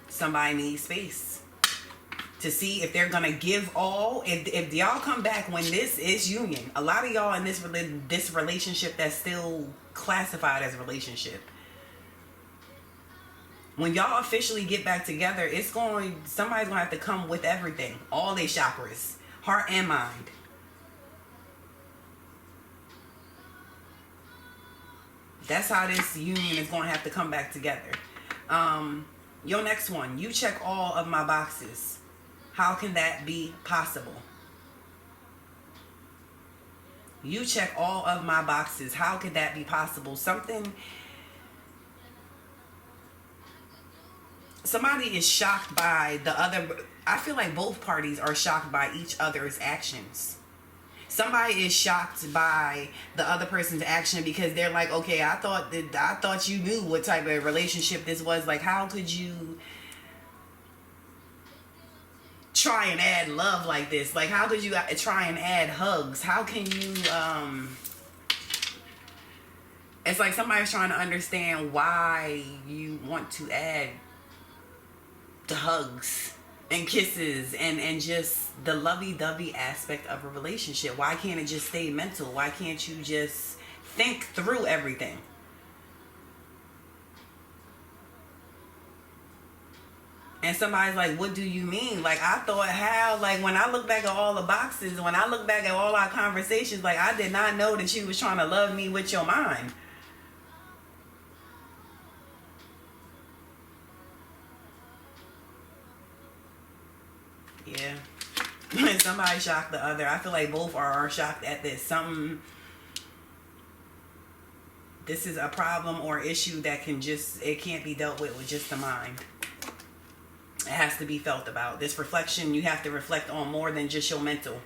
Somebody needs space. to see if they're gonna give all. If y'all come back when this is union, a lot of y'all in this relationship that's still classified as a relationship, when y'all officially get back together, somebody's gonna have to come with everything, all their chakras, heart and mind. That's how this union is gonna have to come back together. Your next one, you check all of my boxes. How can that be possible? You check all of my boxes. How could that be possible? Somebody is shocked by the other. I feel like both parties are shocked by each other's actions. Somebody is shocked by the other person's action because they're like, okay, I thought you knew what type of relationship this was. Like, how could you try and add love like this? Like, how could you try and add hugs? How can you, it's like somebody's trying to understand why you want to add the hugs and kisses and just the lovey-dovey aspect of a relationship. Why can't it just stay mental? Why can't you just think through everything? And somebody's like, what do you mean? Like, I thought how, like, when I look back at all the boxes, when I look back at all our conversations, like, I did not know that you was trying to love me with your mind. Yeah. When somebody shocked the other, I feel like both are shocked at this. This is a problem or issue that it can't be dealt with just the mind. It has to be felt about. This reflection, you have to reflect on more than just your mental.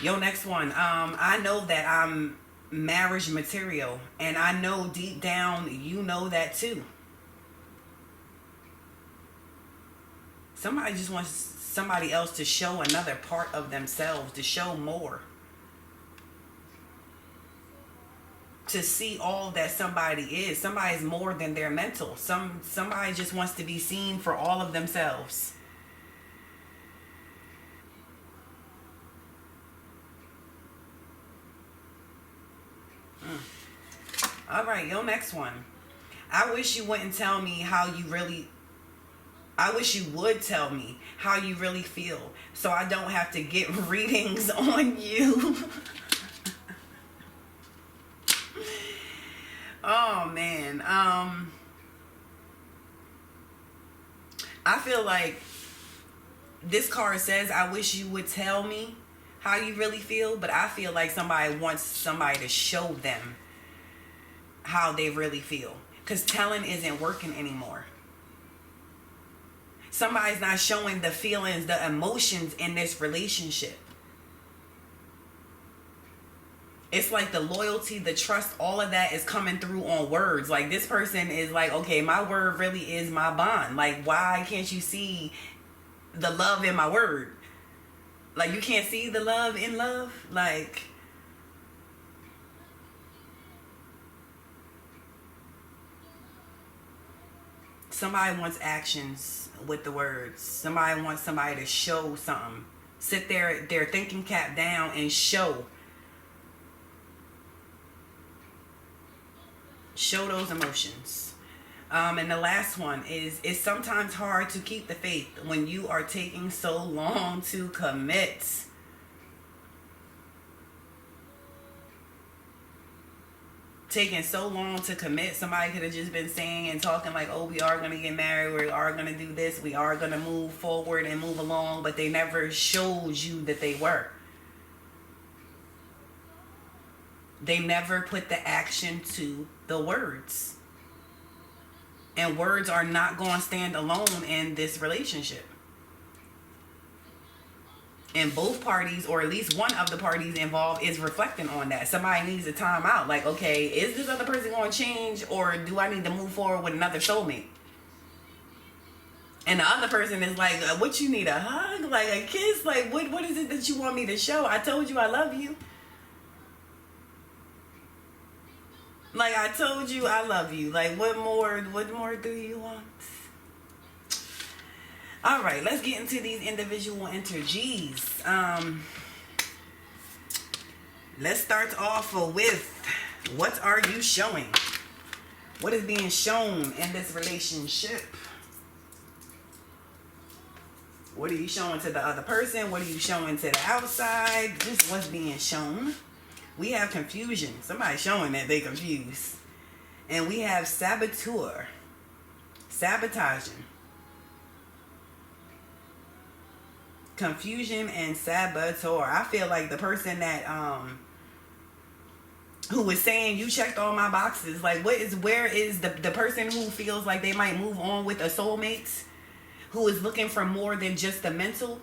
Your next one, I know that I'm marriage material, and I know deep down you know that too. Somebody just wants somebody else to show another part of themselves, to show more. To see all that somebody is. Somebody's more than their mental. Somebody just wants to be seen for all of themselves. All right, your next one. I wish you wouldn't tell me how you really... I wish you would tell me how you really feel so I don't have to get readings on you. Oh, man. I feel like this card says, I wish you would tell me how you really feel, but I feel like somebody wants somebody to show them how they really feel, because telling isn't working anymore. Somebody's not showing the feelings, the emotions in this relationship. It's like the loyalty, the trust, all of that is coming through on words. Like, this person is like, okay, my word really is my bond. Like, why can't you see the love in my word? Like, you can't see the love in love? Like... Somebody wants actions with the words. Somebody wants somebody to show something. Sit their thinking cap down and show. Show those emotions. And the last one is, it's sometimes hard to keep the faith when you are taking so long to commit. Taking so long to commit. Somebody could have just been saying and talking like, oh, we are going to get married, we are going to do this, we are going to move forward and move along, but they never showed you that they were. They never put the action to the words. And words are not going to stand alone in this relationship. And both parties, or at least one of the parties involved, is reflecting on that. Somebody needs a time out. Like, okay, is this other person going to change, or do I need to move forward with another soulmate? And the other person is like, what you need, a hug? Like a kiss? Like, what is it that you want me to show? I told you I love you. Like, I told you I love you. Like, what more do you want? All right, let's get into these individual energies. Let's start off with, what are you showing? What is being shown in this relationship? What are you showing to the other person? What are you showing to the outside? Just what's being shown. We have confusion. Somebody's showing that they confused. And we have saboteur. Sabotaging. Confusion and saboteur. I feel like the person that who was saying you checked all my boxes, like where is the person who feels like they might move on with a soulmate, who is looking for more than just the mental,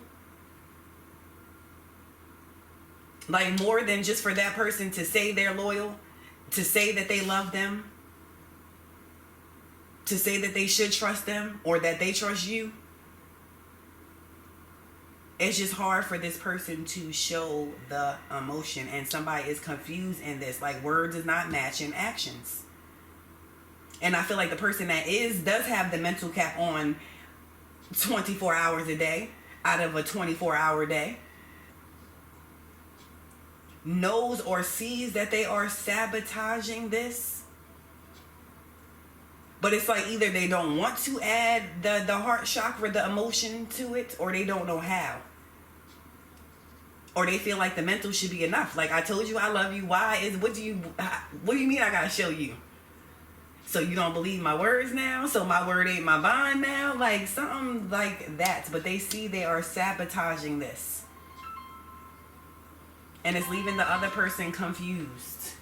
like more than just for that person to say they're loyal, to say that they love them, to say that they should trust them or that they trust you. It's just hard for this person to show the emotion, and somebody is confused in this. Like, words is not matching actions. And I feel like the person that does have the mental cap on 24 hours a day out of a 24-hour day knows or sees that they are sabotaging this. But it's like either they don't want to add the heart chakra, the emotion to it, or they don't know how. Or they feel like the mental should be enough. Like, I told you I love you. What do you mean I gotta show you? So you don't believe my words now? So my word ain't my bond now? Like, something like that. But they see they are sabotaging this. And it's leaving the other person confused.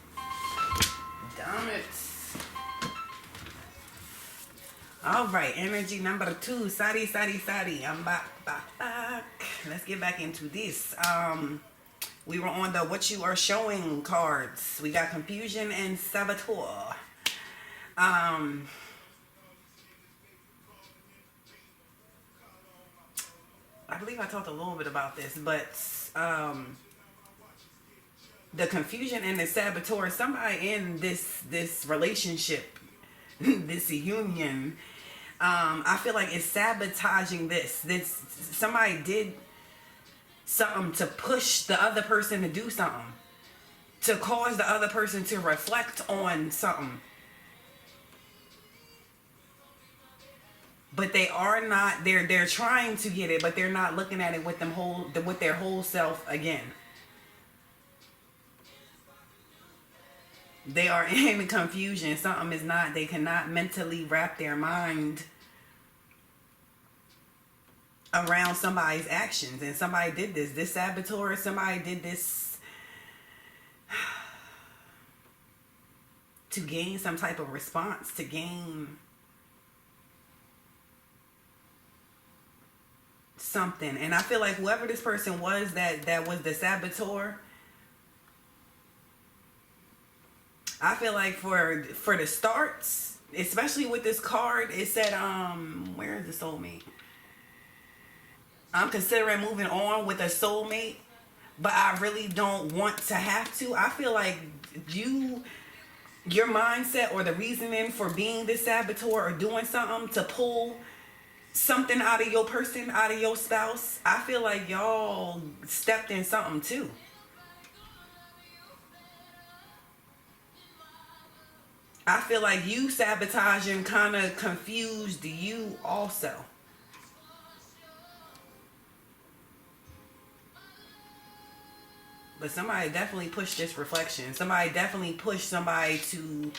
Damn it. All right, energy number 2. Sadi. I'm back. Let's get back into this. We were on the what you are showing cards. We got confusion and saboteur. I believe I talked a little bit about this, but the confusion and the saboteur, somebody in this relationship, this union, I feel like it's sabotaging this. Somebody did something to push the other person to do something, to cause the other person to reflect on something. But they are not. They're trying to get it, but they're not looking at it with their whole self again. They are in confusion. Something is not. They cannot mentally wrap their mind around somebody's actions. And somebody did this. This saboteur, somebody did this to gain some type of response, to gain something. And I feel like whoever this person was that was the saboteur, I feel like for the starts, especially with this card, it said, where is the soulmate? I'm considering moving on with a soulmate, but I really don't want to have to. I feel like your mindset or the reasoning for being this saboteur or doing something to pull something out of your person, out of your spouse, I feel like y'all stepped in something too. I feel like you sabotaging kind of confused you also. But somebody definitely pushed this reflection. Somebody definitely pushed somebody to...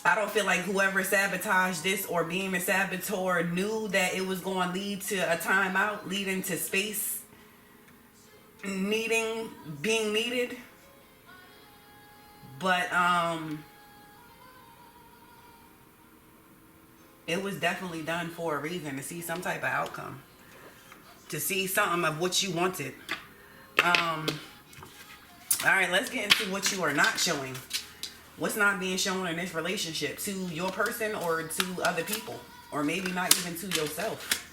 I don't feel like whoever sabotaged this or being a saboteur knew that it was going to lead to a timeout, leading to space being needed. But it was definitely done for a reason, to see some type of outcome, to see something of what you wanted. All right, let's get into what you are not showing. What's not being shown in this relationship to your person or to other people, or maybe not even to yourself.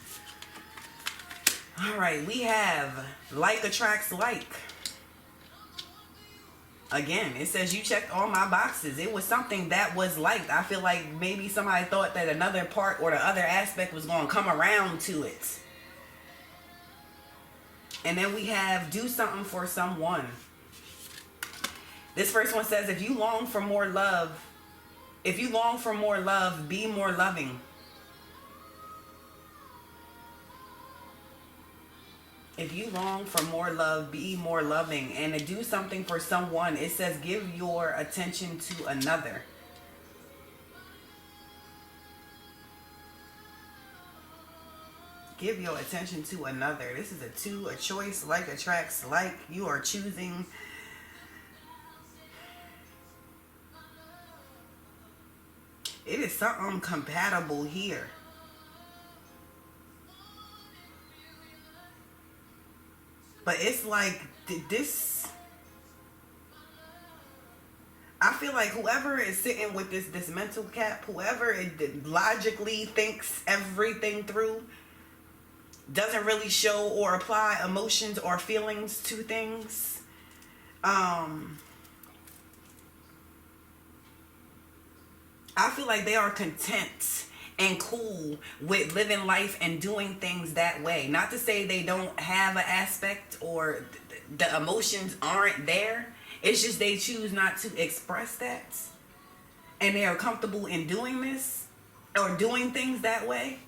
All right, we have like attracts like. Again, it says you checked all my boxes. It was something that was liked. I feel like maybe somebody thought that another part or the other aspect was going to come around to it. And then we have do something for someone. This first one says, if you long for more love, be more loving. If you long for more love, be more loving. And to do something for someone, it says give your attention to another. Give your attention to another. This is a 2, a choice, like attracts like. You are choosing. It is something compatible here. But it's like this. I feel like whoever is sitting with this mental cap, whoever logically thinks everything through, doesn't really show or apply emotions or feelings to things. I feel like they are content and cool with living life and doing things that way. Not to say they don't have an aspect or the emotions aren't there. It's just they choose not to express that. And they are comfortable in doing this or doing things that way.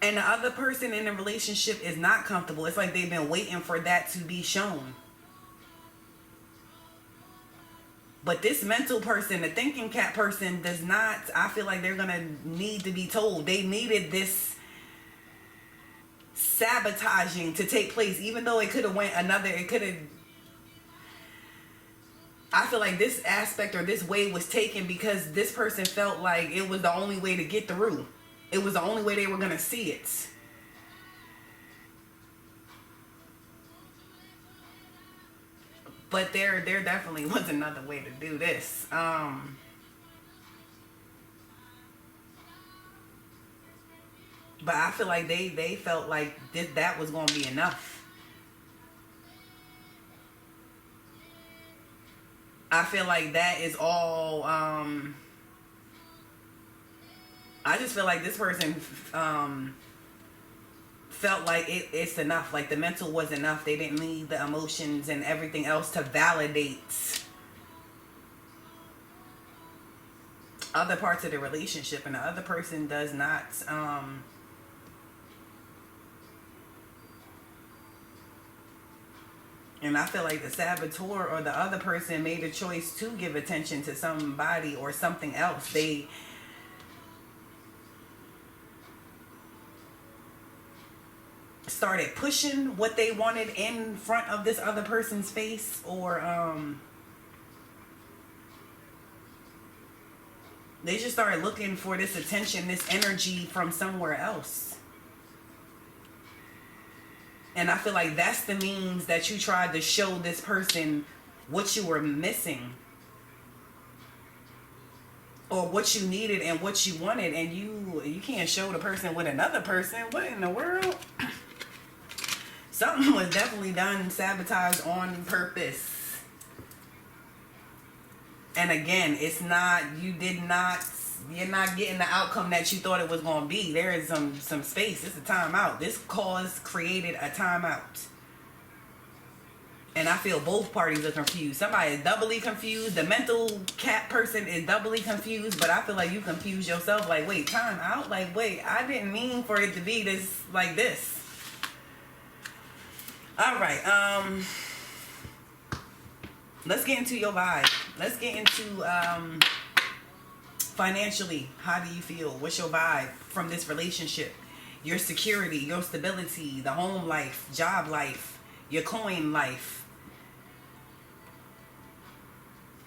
And the other person in the relationship is not comfortable. It's like they've been waiting for that to be shown. But this mental person, the thinking cap person, does not, I feel like they're going to need to be told. They needed this sabotaging to take place, even though it could have went another, it could have, I feel like this aspect or this way was taken because this person felt like it was the only way to get through. It was the only way they were going to see it. But there definitely was another way to do this. But I feel like they felt like that was going to be enough. I feel like that is all. I just feel like this person felt like it's enough. Like the mental was enough. They didn't need the emotions and everything else to validate other parts of the relationship, and the other person does not and I feel like the saboteur or the other person made a choice to give attention to somebody or something else. They started pushing what they wanted in front of this other person's face, or they just started looking for this attention, this energy from somewhere else. And I feel like that's the means that you tried to show this person what you were missing, or what you needed and what you wanted, and you can't show the person with another person. What in the world? Something was definitely done, sabotaged on purpose. And again, it's not, you're not getting the outcome that you thought it was going to be. There is some space. It's a timeout. This cause created a timeout. And I feel both parties are confused. Somebody is doubly confused. The mental cat person is doubly confused. But I feel like you confuse yourself. Like, wait, time out? Like, wait, I didn't mean for it to be this, like this. All right. Let's get into your vibe. Let's get into financially. How do you feel? What's your vibe from this relationship? Your security, your stability, the home life, job life, your coin life.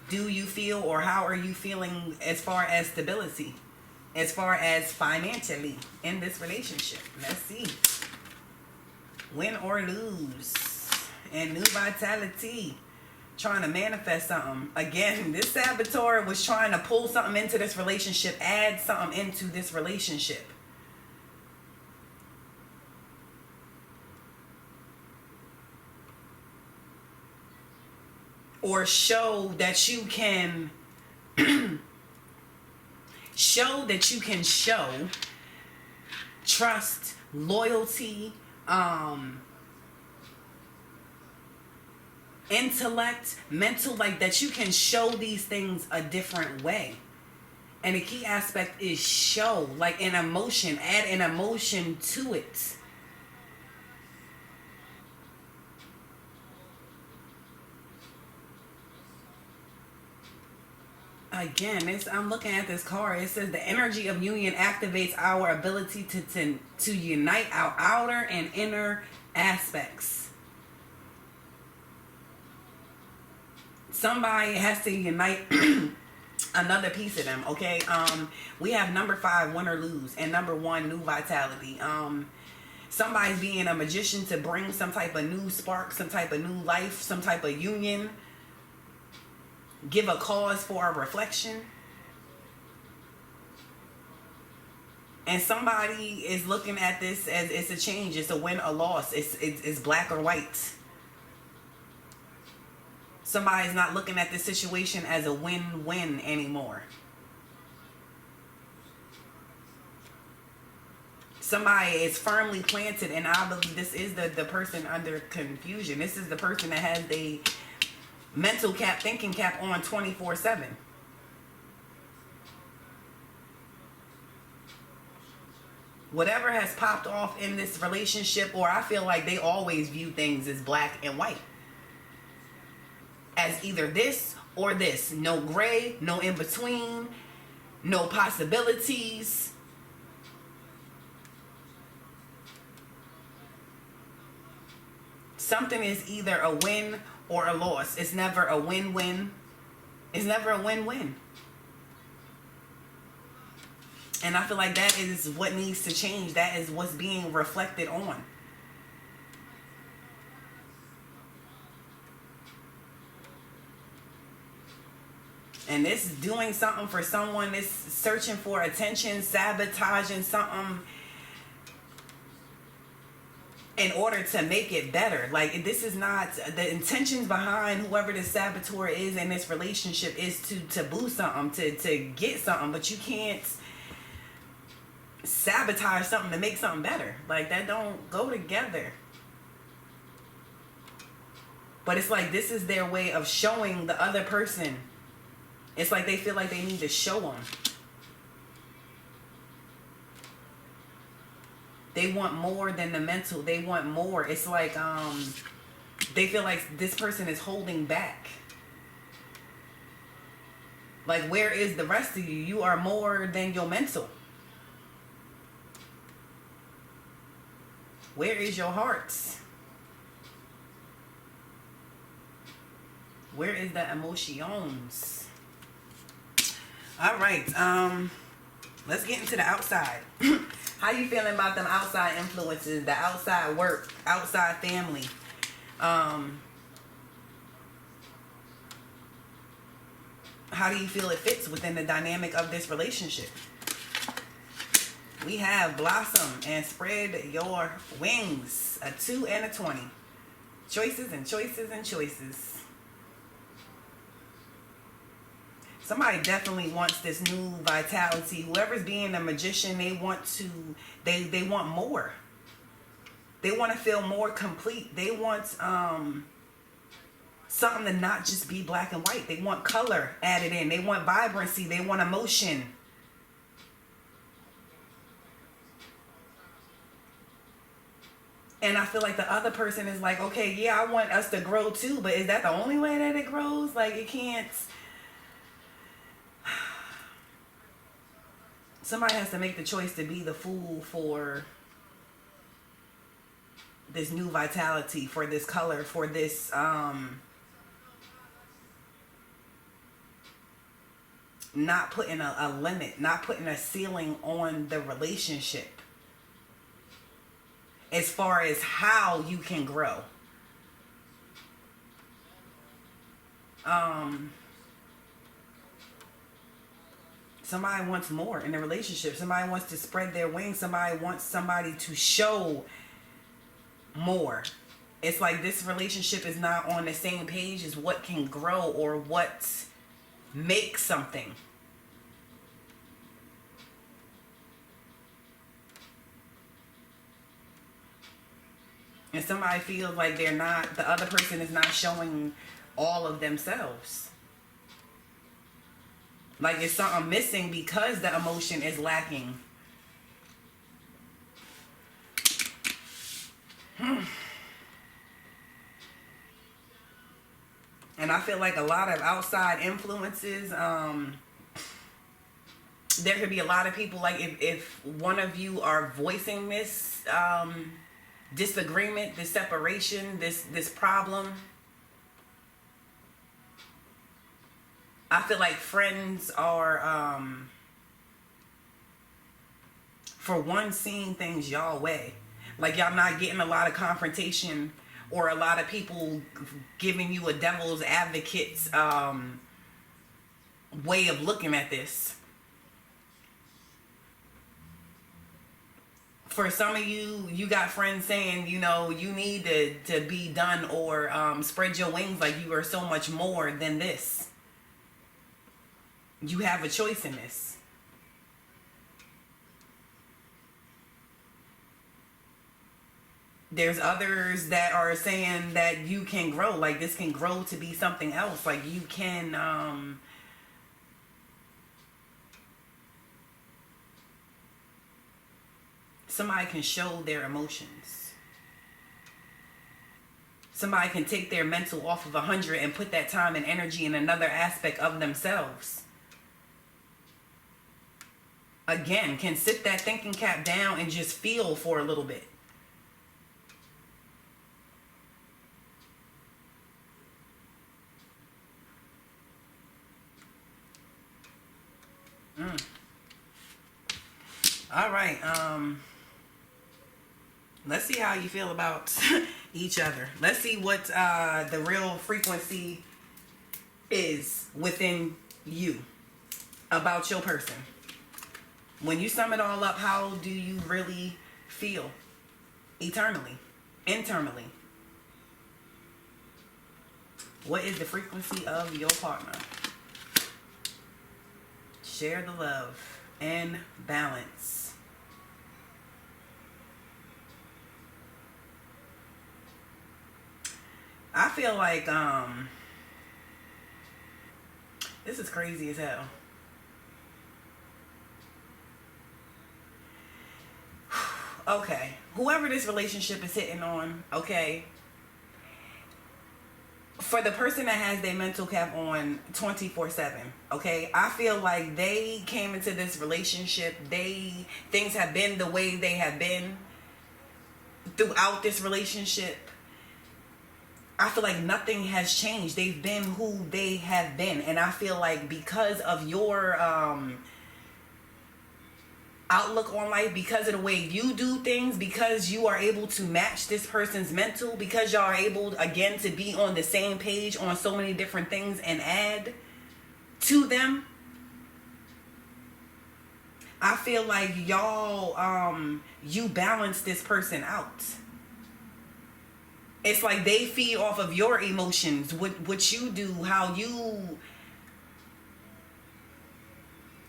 Do you feel, or how are you feeling as far as stability, as far as financially in this relationship? Let's see. Win or lose. And new vitality. Trying to manifest something. Again, this saboteur was trying to pull something into this relationship, add something into this relationship. or show that you can show trust, loyalty, intellect, mental, like that you can show these things a different way. And the key aspect is show, like an emotion, add an emotion to it. Again, I'm looking at this card. It says the energy of union activates our ability to unite our outer and inner aspects. Somebody has to unite another piece of them, okay? We have number 5, win or lose, and number 1, new vitality. Somebody's being a magician to bring some type of new spark, some type of new life, some type of union. Give a cause for a reflection. And somebody is looking at this as it's a change. It's a win or loss. It's black or white. Somebody's not looking at this situation as a win-win anymore. Somebody is firmly planted, and I believe this is the person under confusion. This is the person that has the mental cap, thinking cap on 24/7. Whatever has popped off in this relationship, or I feel like they always view things as black and white. As either this or this. No gray, no in between, no possibilities. Something is either a win or a loss. It's never a win-win. It's never a win-win. And I feel like that is what needs to change. That is what's being reflected on. And this is doing something for someone that's searching for attention, sabotaging something in order to make it better. Like, this is not the intentions behind whoever the saboteur is in this relationship is to boost something, to get something, but you can't sabotage something to make something better. Like, that don't go together. But it's like this is their way of showing the other person. It's like they feel like they need to show them. They want more than the mental. They want more. It's like they feel like this person is holding back. Like, where is the rest of you? You are more than your mental. Where is your heart? Where is the emotions? All right, let's get into the outside. How you feeling about them outside influences, the outside work, outside family? How do you feel it fits within the dynamic of this relationship? We have blossom and spread your wings, a 2 and a 20. Choices and choices and choices. Somebody definitely wants this new vitality. Whoever's being a magician, they want more. They want to feel more complete. They want something to not just be black and white. They want color added in. They want vibrancy. They want emotion. And I feel like the other person is like, okay, yeah, I want us to grow too, but is that the only way that it grows? Like, it can't. Somebody has to make the choice to be the fool for this new vitality, for this color, for this not putting a limit, not putting a ceiling on the relationship as far as how you can grow. Somebody wants more in a relationship. Somebody wants to spread their wings. Somebody wants somebody to show more. It's like this relationship is not on the same page as what can grow or what makes something. And somebody feels like they're not, the other person is not showing all of themselves. Like it's something missing because the emotion is lacking. And I feel like a lot of outside influences, there could be a lot of people, like if one of you are voicing this disagreement, this separation, this problem, I feel like friends are, for one, seeing things y'all way. Like y'all not getting a lot of confrontation or a lot of people giving you a devil's advocate's way of looking at this. For some of you, you got friends saying, you know, you need to be done or spread your wings like you are so much more than this. You have a choice in this. There's others that are saying that you can grow, like this can grow to be something else. Like you can, somebody can show their emotions. Somebody can take their mental off of 100 and put that time and energy in another aspect of themselves. Again, can sit that thinking cap down and just feel for a little bit. All right. Let's see how you feel about each other. Let's see what the real frequency is within you about your person. When you sum it all up, how do you really feel eternally, internally? What is the frequency of your partner? Share the love and balance. I feel like this is crazy as hell. Okay, whoever this relationship is hitting on, okay, for the person that has their mental cap on 24/7, okay, I feel like they came into this relationship, things have been the way they have been throughout this relationship. I feel like nothing has changed. They've been who they have been. And I feel like because of your outlook on life, because of the way you do things, because you are able to match this person's mental, because y'all are able, again, to be on the same page on so many different things and add to them, I feel like y'all, you balance this person out. It's like they feed off of your emotions, what you do, how you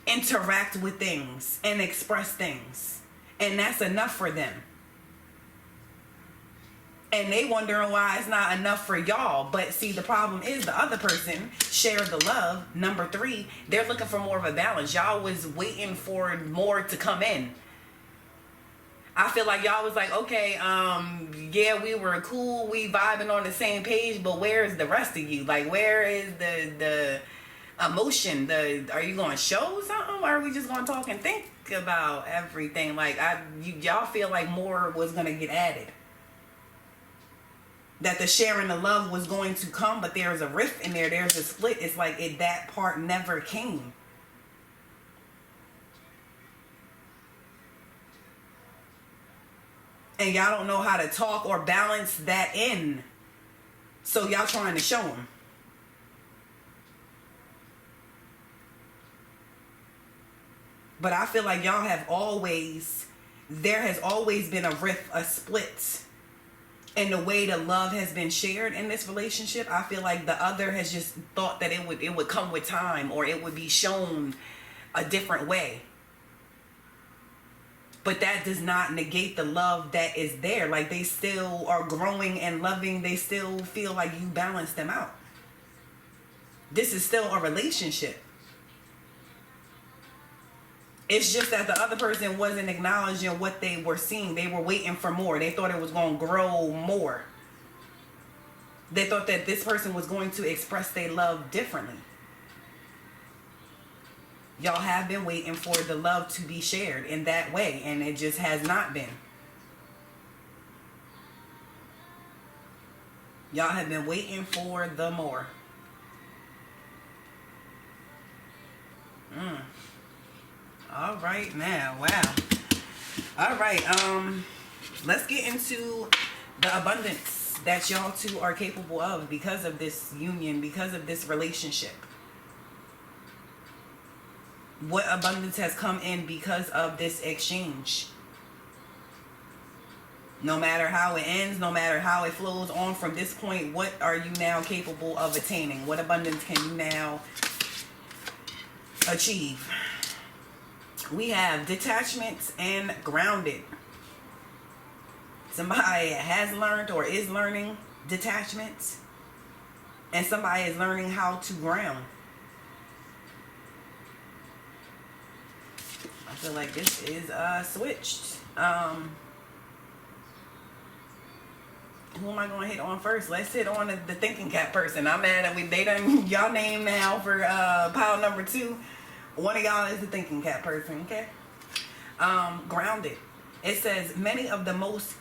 interact with things and express things. And that's enough for them. And they wondering why it's not enough for y'all. But see, the problem is the other person shared the love. Number 3, they're looking for more of a balance. Y'all was waiting for more to come in. I feel like y'all was like, okay, yeah, we were cool, we vibing on the same page, but where is the rest of you? Like, where is the emotion? Are you going to show something, or are we just going to talk and think about everything? Like, y'all feel like more was going to get added. That the sharing the love was going to come, but there's a rift in there, there's a split. It's like that part never came. And y'all don't know how to talk or balance that in. So y'all trying to show them. But I feel like y'all have always, there has always been a rift, a split and the way the love has been shared in this relationship, I feel like the other has just thought that it would come with time, or it would be shown a different way. But that does not negate the love that is there. Like, they still are growing and loving. They still feel like you balance them out. This is still a relationship. It's just that the other person wasn't acknowledging what they were seeing. They were waiting for more. They thought it was going to grow more. They thought that this person was going to express their love differently. Y'all have been waiting for the love to be shared in that way, and it just has not been. Y'all have been waiting for the more. All right now, wow. All right, let's get into the abundance that y'all two are capable of because of this union, because of this relationship. What abundance has come in because of this exchange? No matter how it ends, no matter how it flows on from this point, what are you now capable of attaining? What abundance can you now achieve? We have detachment and grounded. Somebody has learned or is learning detachment, and somebody is learning how to ground. I feel like this is switched. Who am I going to hit on first? Let's hit on the thinking cap person. I'm mad that they done y'all name now for pile number 2. One of y'all is the thinking cap person, okay? Grounded. It says, many of the most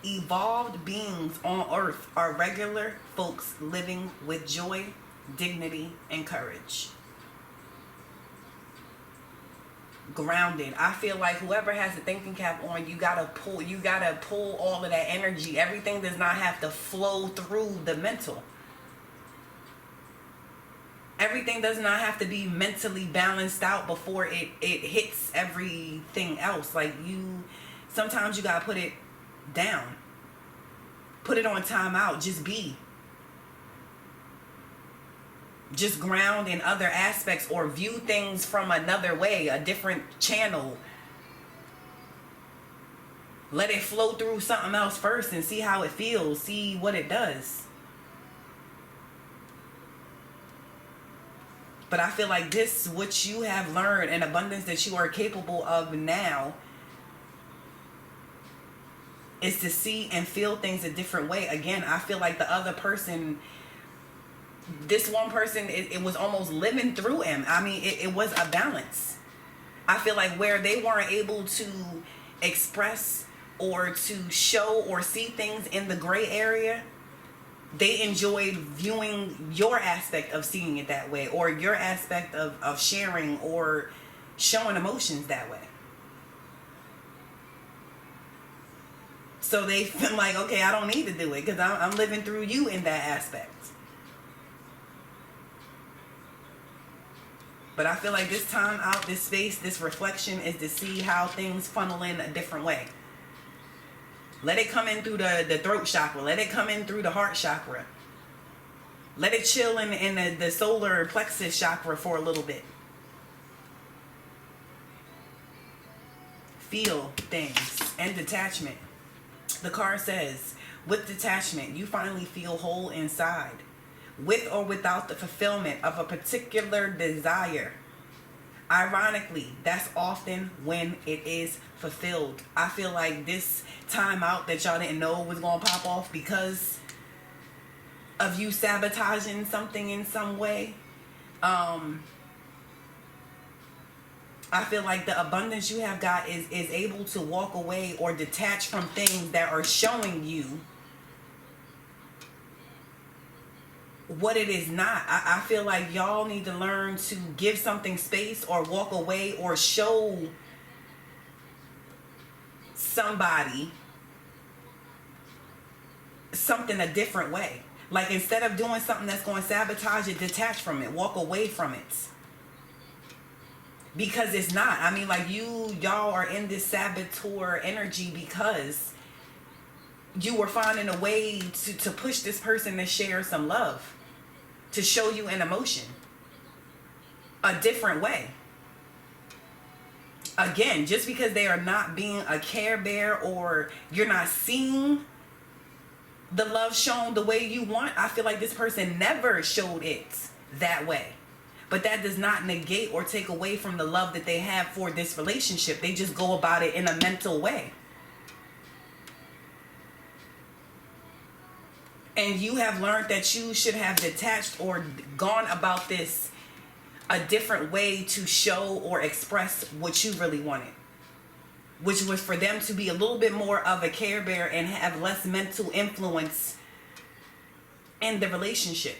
evolved beings on earth are regular folks living with joy, dignity, and courage. Grounded. I feel like whoever has the thinking cap on, you gotta pull all of that energy. Everything does not have to flow through the mental. Everything does not have to be mentally balanced out before it hits everything else. Like, sometimes you gotta put it down. Put it on timeout. Just be. Just ground in other aspects, or view things from another way, a different channel. Let it flow through something else first and see how it feels. See what it does. But I feel like this, what you have learned, an abundance that you are capable of now, is to see and feel things a different way. Again, I feel like the other person, this one person, it was almost living through him. I mean, it was a balance. I feel like where they weren't able to express or to show or see things in the gray area, they enjoyed viewing your aspect of seeing it that way, or your aspect of sharing or showing emotions that way. So they feel like, okay, I don't need to do it because I'm living through you in that aspect. But I feel like this time out, this space, this reflection is to see how things funnel in a different way. Let it come in through the throat chakra. Let it come in through the heart chakra. Let it chill in the solar plexus chakra for a little bit. Feel things and detachment. The card says, with detachment, you finally feel whole inside. With or without the fulfillment of a particular desire. Ironically, that's often when it is fulfilled. I feel like this time out that y'all didn't know was going to pop off because of you sabotaging something in some way. I feel like the abundance you have got is able to walk away or detach from things that are showing you what it is not. I feel like y'all need to learn to give something space, or walk away, or show somebody something a different way. Like, instead of doing something that's going to sabotage it, detach from it, walk away from it. Because it's not. I mean, like, y'all are in this saboteur energy because you were finding a way to push this person to share some love, to show you an emotion a different way. Again, just because they are not being a care bear, or you're not seeing the love shown the way you want, I feel like this person never showed it that way. But that does not negate or take away from the love that they have for this relationship. They just go about it in a mental way. And you have learned that you should have detached or gone about this a different way to show or express what you really wanted, which was for them to be a little bit more of a care bear and have less mental influence in the relationship.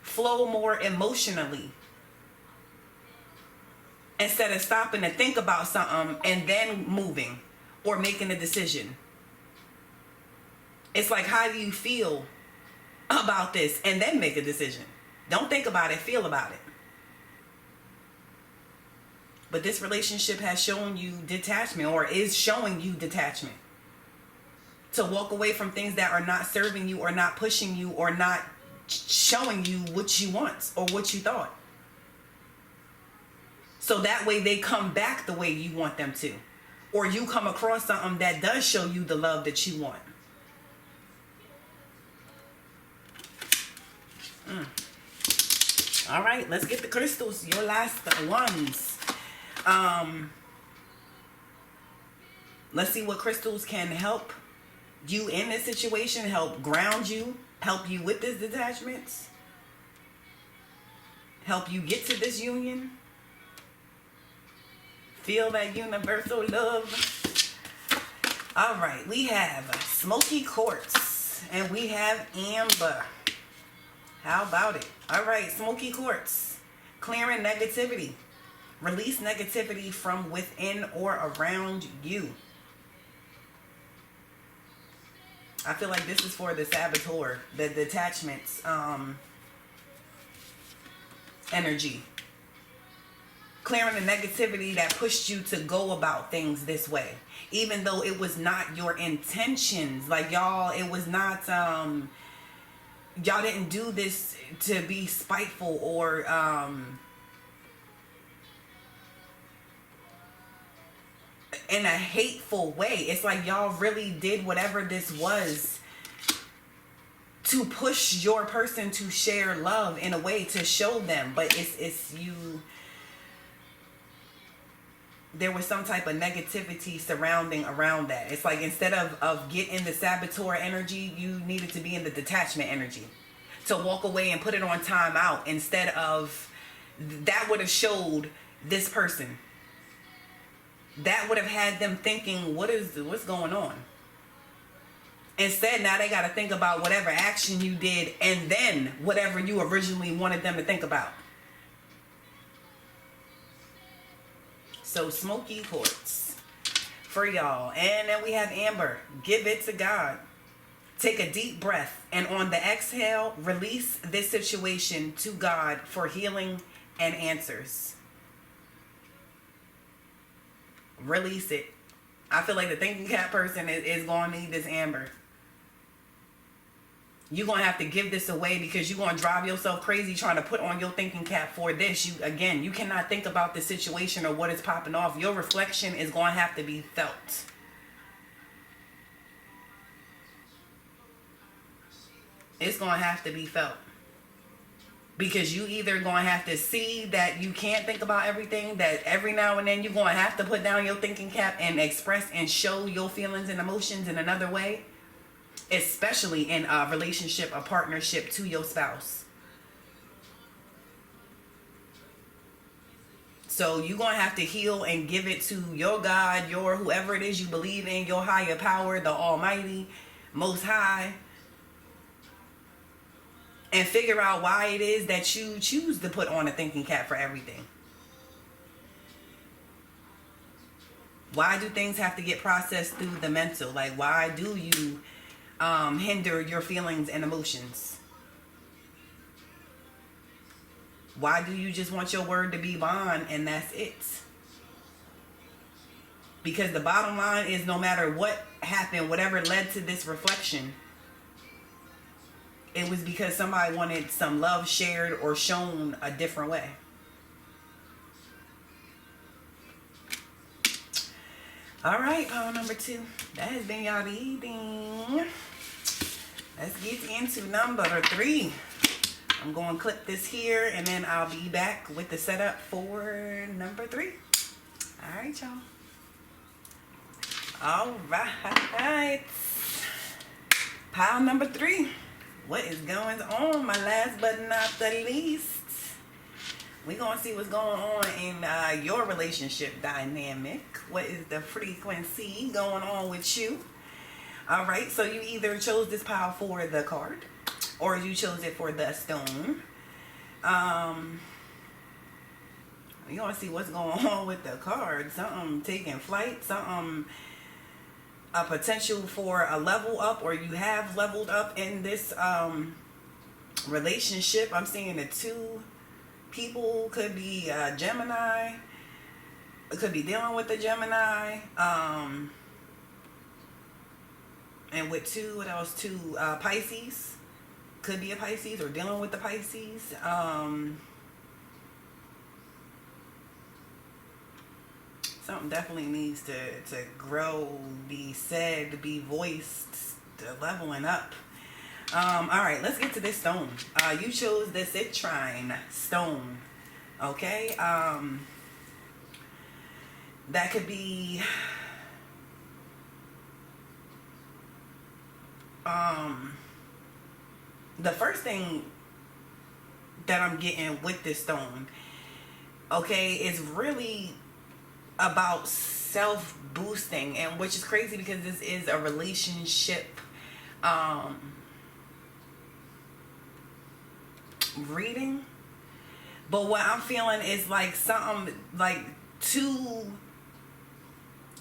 Flow more emotionally, instead of stopping to think about something and then moving or making a decision. It's like, how do you feel about this, and then make a decision. Don't think about it, feel about it. But this relationship has shown you detachment, or is showing you detachment. To walk away from things that are not serving you, or not pushing you, or not showing you what you want or what you thought. So that way they come back the way you want them to. Or you come across something that does show you the love that you want. All right, let's get the crystals, your last ones. Let's see what crystals can help you in this situation, help ground you, help you with this detachment, help you get to this union. Feel that universal love. All right, we have smoky quartz and we have amber. How about it? All right, smoky quartz, clearing negativity. Release negativity from within or around you. I feel like this is for the saboteur, the detachment's energy. Clearing the negativity that pushed you to go about things this way, even though it was not your intentions. Like, y'all, it was not, y'all didn't do this to be spiteful or in a hateful way. It's like y'all really did whatever this was to push your person to share love in a way, to show them. But it's you. There was some type of negativity surrounding around that. It's like, instead of getting the saboteur energy, you needed to be in the detachment energy. To walk away and put it on timeout, instead of, that would have showed this person. That would have had them thinking, what's going on? Instead, now they got to think about whatever action you did, and then whatever you originally wanted them to think about. So smoky quartz for y'all. And then we have amber. Give it to God. Take a deep breath, and on the exhale, release this situation to God for healing and answers. Release it. I feel like the thinking cap person is going to need this amber. You're going to have to give this away, because you're going to drive yourself crazy trying to put on your thinking cap for this. You cannot think about the situation or what is popping off. Your reflection is going to have to be felt. It's going to have to be felt. Because you either going to have to see that you can't think about everything, that every now and then you're going to have to put down your thinking cap and express and show your feelings and emotions in another way. Especially in a relationship, a partnership to your spouse. So you're going to have to heal and give it to your God, your whoever it is you believe in, your higher power, the Almighty, Most High. And figure out why it is that you choose to put on a thinking cap for everything. Why do things have to get processed through the mental? Like, why do you hinder your feelings and emotions? Why do you just want your word to be bond and that's it? Because the bottom line is, no matter what happened, whatever led to this reflection, it was because somebody wanted some love shared or shown a different way. All right, pile number 2. That has been y'all reading. Let's get into number 3. I'm going to clip this here, and then I'll be back with the setup for number 3. All right, y'all. All right. Pile number 3. What is going on, my last but not the least? We're going to see what's going on in your relationship dynamic. What is the frequency going on with you? All right, so you either chose this pile for the card, or you chose it for the stone. You want to see what's going on with the card. Something taking flight, something, a potential for a level up, or you have leveled up in this relationship. I'm seeing the 2 people. Could be Gemini. It could be dealing with the Gemini. And with 2, what else? 2 Pisces. Could be a Pisces, or dealing with the Pisces. Something definitely needs to grow, be said, be voiced, leveling up. All right, let's get to this stone. You chose the citrine stone. Okay. That could be the first thing that I'm getting with this stone, okay, is really about self-boosting, and which is crazy because this is a relationship reading. But what I'm feeling is like something like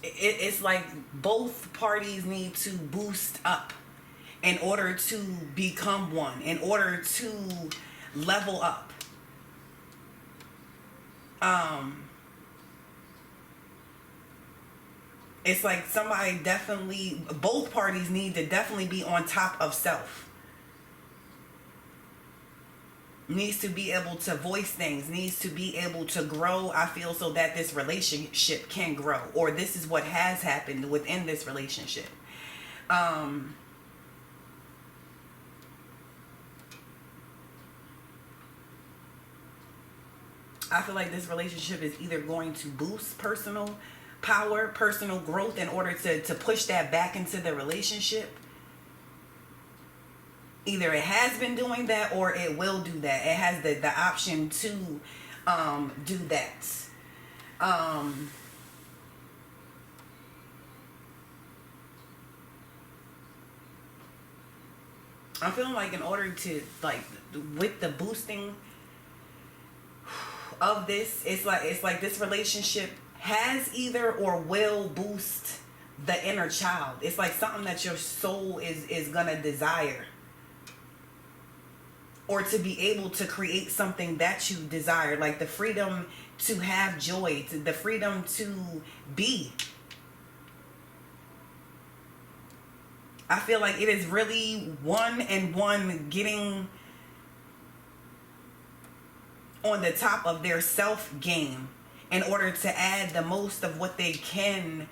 it's like both parties need to boost up in order to become one, in order to level up. It's like somebody definitely, both parties need to definitely be on top of self. Needs to be able to voice things, needs to be able to grow, I feel, so that this relationship can grow. Or this is what has happened within this relationship. I feel like this relationship is either going to boost personal power, personal growth, in order to push that back into the relationship. Either it has been doing that, or it will do that. It has the option to do that. I'm feeling like in order to, like, with the boosting of this, it's like this relationship has either or will boost the inner child. It's like something that your soul is gonna desire, or to be able to create something that you desire, like the freedom to have joy, the freedom to be. I feel like it is really one and one getting on the top of their self game in order to add the most of what they can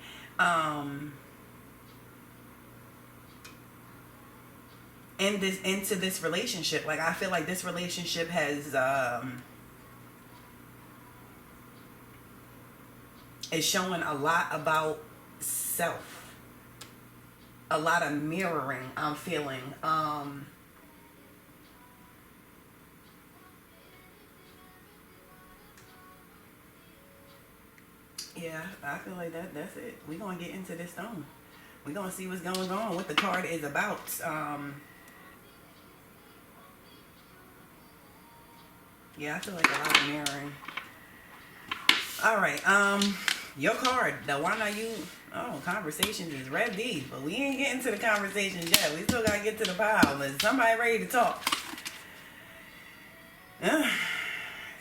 into this relationship. Like, I feel like this relationship has is showing a lot about self, a lot of mirroring. I'm feeling yeah, I feel like that's it. We're gonna get into this stone. We're gonna see what's going on, what the card is about. Yeah, I feel like a lot of mirroring. All right, your card, the one are you? Oh, conversations is red deep, but we ain't getting to the conversations yet. We still gotta get to the pile. Is somebody ready to talk?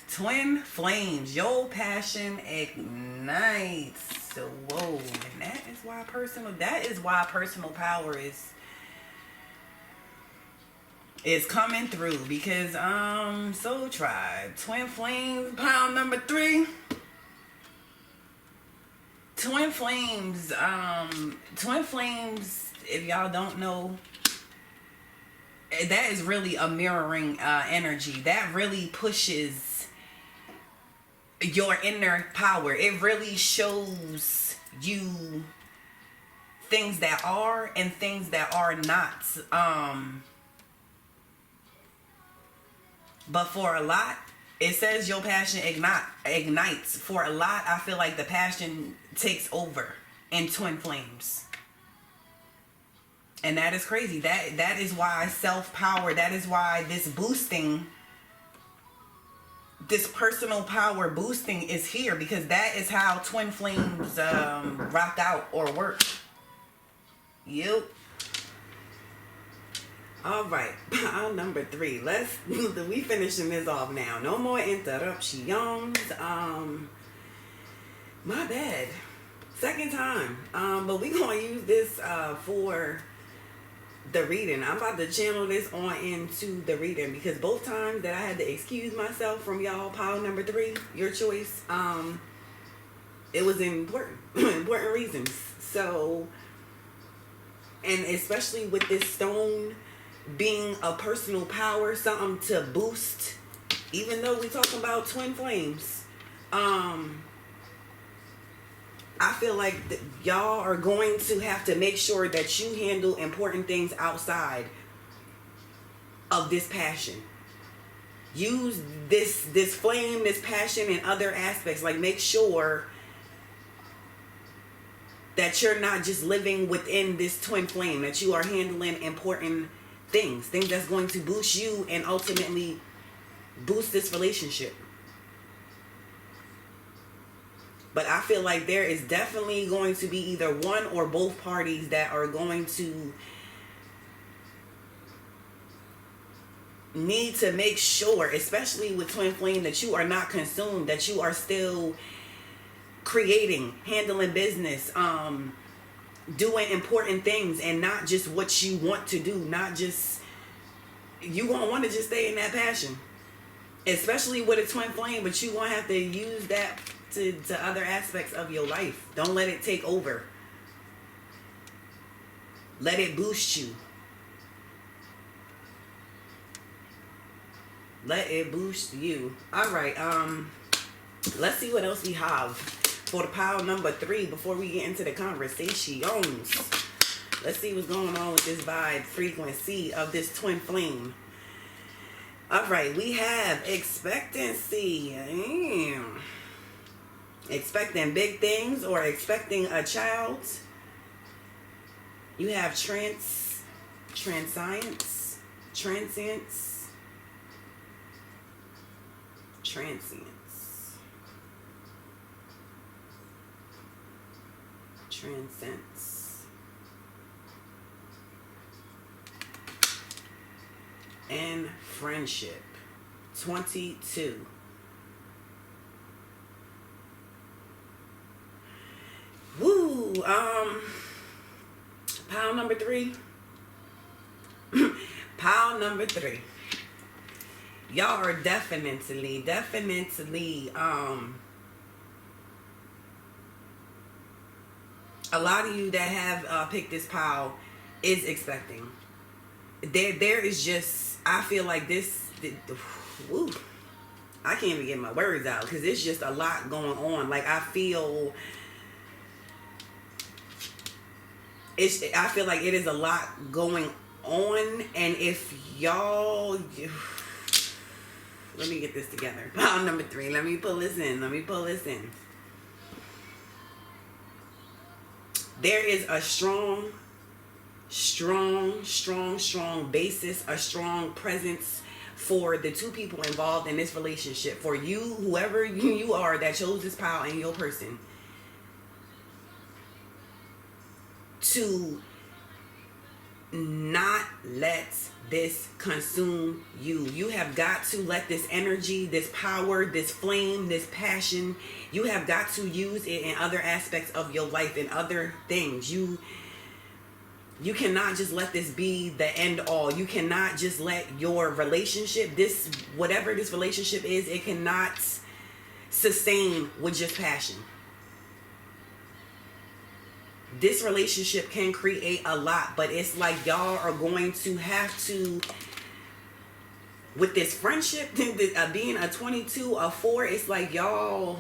Twin flames, your passion ignites. So whoa, and that is why personal power is coming through, because Soul Tribe, Twin Flames, pile number 3. Twin Flames, if y'all don't know, that is really a mirroring energy. That really pushes your inner power. It really shows you things that are and things that are not. But for a lot, it says your passion ignites. For a lot, I feel like the passion takes over in Twin Flames. And that is crazy. That is why self-power, that is why this personal power boosting is here, because that is how Twin Flames rock out or work. Yep. All right, pile number 3. We finishing this off now. No more interruptions. My bad. Second time. But we gonna use this for the reading. I'm about to channel this on into the reading, because both times that I had to excuse myself from y'all, pile number 3, your choice, it was important reasons. So, and especially with this stone being a personal power, something to boost, even though we talking about Twin Flames, I feel like y'all are going to have to make sure that you handle important things outside of this passion. Use this flame, this passion in other aspects. Like, make sure that you're not just living within this twin flame, that you are handling important things that's going to boost you and ultimately boost this relationship. But I feel like there is definitely going to be either one or both parties that are going to need to make sure, especially with Twin Flame, that you are not consumed, that you are still creating, handling business, doing important things, and not just what you want to do. Not just, you won't want to just stay in that passion, especially with a Twin Flame, but you won't have to use that to other aspects of your life. Don't let it take over. Let it boost you. Let it boost you. All right, let's see what else we have for the pile number 3 before we get into the conversations. Let's see what's going on with this vibe frequency of this twin flame. All right, we have expectancy. Expecting big things or expecting a child. You have transience, transience, and friendship. 22. Woo! Pile number 3. Pile number 3. Y'all are definitely, a lot of you that have picked this pile is expecting. There is just, I feel like woo, I can't even get my words out because it's just a lot going on. Like, I feel like it is a lot going on, and if y'all, let me get this together. Pile number 3. Let me pull this in. There is a strong basis, a strong presence for the two people involved in this relationship. For you, whoever you are that chose this pile in your person, to not let this consume you. You have got to let this energy, this power, this flame, this passion, you have got to use it in other aspects of your life and other things. You cannot just let this be the end all. You cannot just let your relationship, this, whatever this relationship is, it cannot sustain with just passion. This relationship can create a lot, but it's like y'all are going to have to, with this friendship, being a 22, a 4, it's like y'all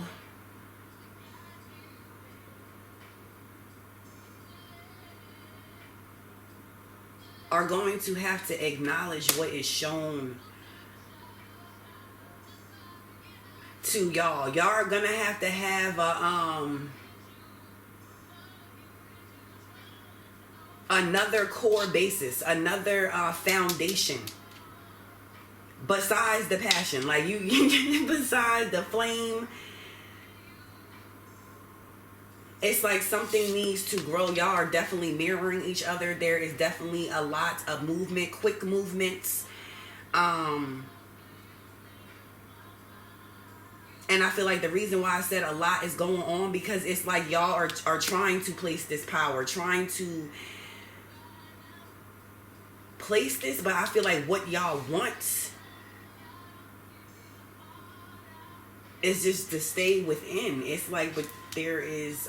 are going to have to acknowledge what is shown to y'all. Y'all are gonna have to have a another core basis, another foundation besides the passion. Like you besides the flame, it's like something needs to grow. Y'all are definitely mirroring each other. There is definitely a lot of movement, quick movements. And I feel like the reason why I said a lot is going on because it's like y'all are trying to place this power, trying to place this, but I feel like what y'all want is just to stay within. It's like, but there is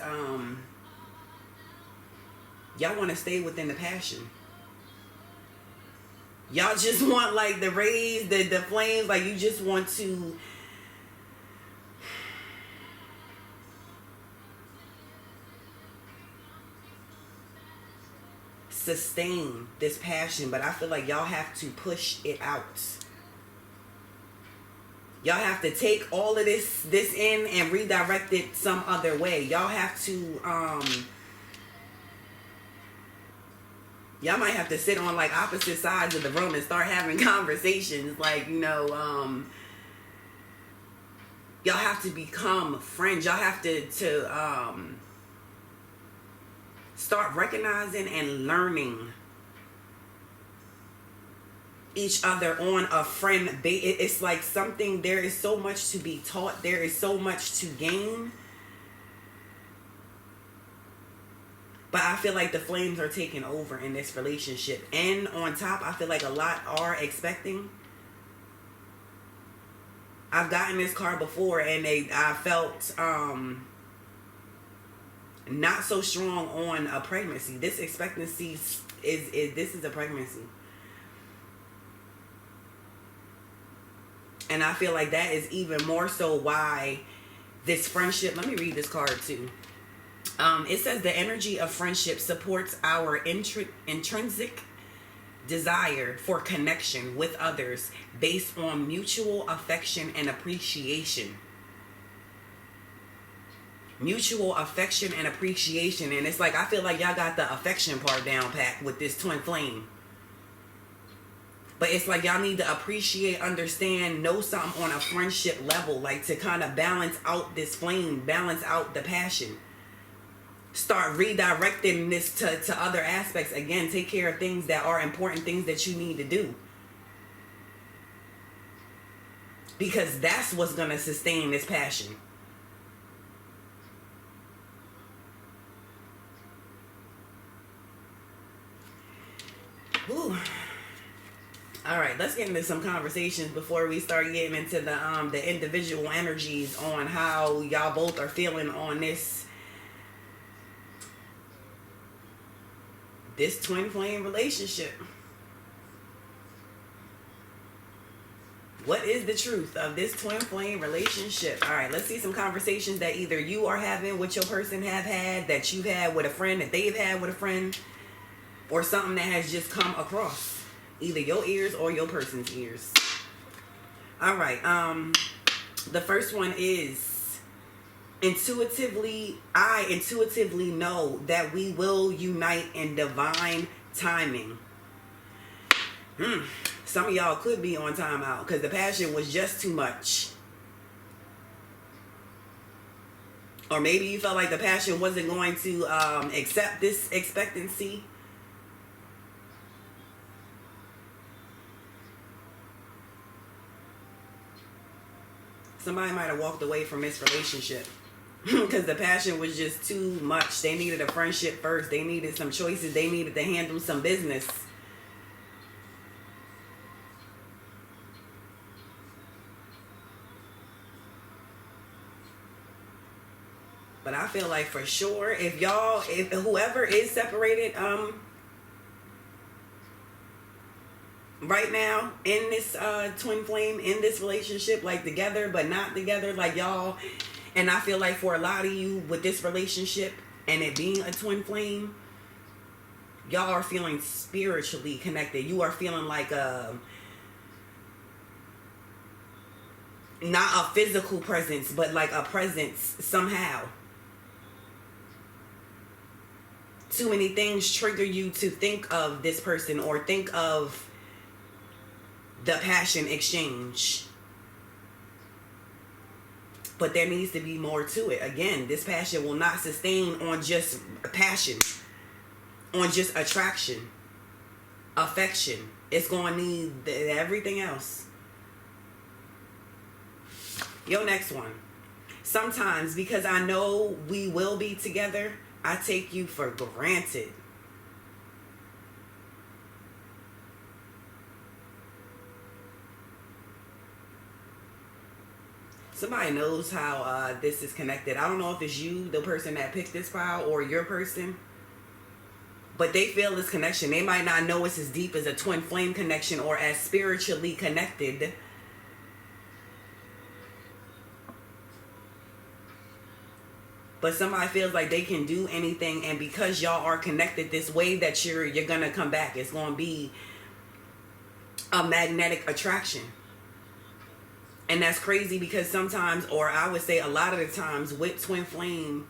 y'all want to stay within the passion. Y'all just want like the rays, the flames, like you just want to sustain this passion, but I feel like y'all have to push it out. Y'all have to take all of this in and redirect it some other way. Y'all have to y'all might have to sit on like opposite sides of the room and start having conversations, like, you know, y'all have to become friends. Y'all have to start recognizing and learning each other on a friend base. It's like something, there is so much to be taught. There is so much to gain. But I feel like the flames are taking over in this relationship. And on top, I feel like a lot are expecting. I've gotten this card before and I felt not so strong on a pregnancy. This expectancy this is a pregnancy. And I feel like that is even more so why this friendship, let me read this card too. It says the energy of friendship supports our intrinsic desire for connection with others based on mutual affection and appreciation. Mutual affection and appreciation. And it's like, I feel like y'all got the affection part down pat with this twin flame. But it's like y'all need to appreciate, understand, know something on a friendship level, like to kind of balance out this flame, balance out the passion. Start redirecting this to other aspects. Again, take care of things that are important, things that you need to do. Because that's what's going to sustain this passion. Ooh. All right, let's get into some conversations before we start getting into the individual energies on how y'all both are feeling on this twin flame relationship. What is the truth of this twin flame relationship? All right, let's see some conversations that either you are having with your person, have had, that you've had with a friend, that they've had with a friend, or something that has just come across either your ears or your person's ears. All right, the first one is I intuitively know that we will unite in divine timing. Some of y'all could be on timeout because the passion was just too much. Or maybe you felt like the passion wasn't going to accept this expectancy. Somebody might have walked away from this relationship because the passion was just too much. They needed a friendship first. They needed some choices. They needed to handle some business. But I feel like for sure, if whoever is separated, right now in this twin flame, in this relationship, like together but not together, like y'all, and I feel like for a lot of you with this relationship and it being a twin flame, y'all are feeling spiritually connected. You are feeling like not a physical presence, but like a presence somehow. Too many things trigger you to think of this person or think of the passion exchange. But there needs to be more to it. Again, this passion will not sustain on just passion, on just attraction, affection. It's going to need everything else. Your next one. Sometimes, because I know we will be together, I take you for granted. Somebody knows how this is connected. I don't know if it's you, the person that picked this pile, or your person, but they feel this connection. They might not know it's as deep as a twin flame connection or as spiritually connected. But somebody feels like they can do anything, and because y'all are connected this way, that you're gonna come back. It's gonna be a magnetic attraction. And that's crazy because sometimes, or I would say a lot of the times with twin flame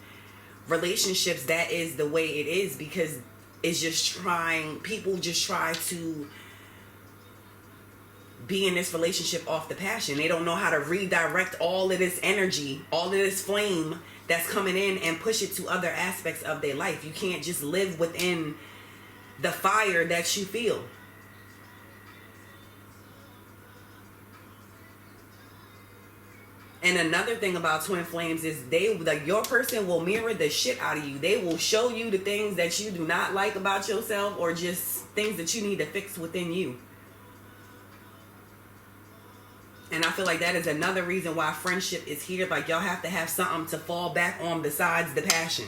relationships, that is the way it is, because it's just people just try to be in this relationship off the passion. They don't know how to redirect all of this energy, all of this flame that's coming in, and push it to other aspects of their life. You can't just live within the fire that you feel. And another thing about twin flames is your person will mirror the shit out of you. They will show you the things that you do not like about yourself, or just things that you need to fix within you. And I feel like that is another reason why friendship is here. Like, y'all have to have something to fall back on besides the passion.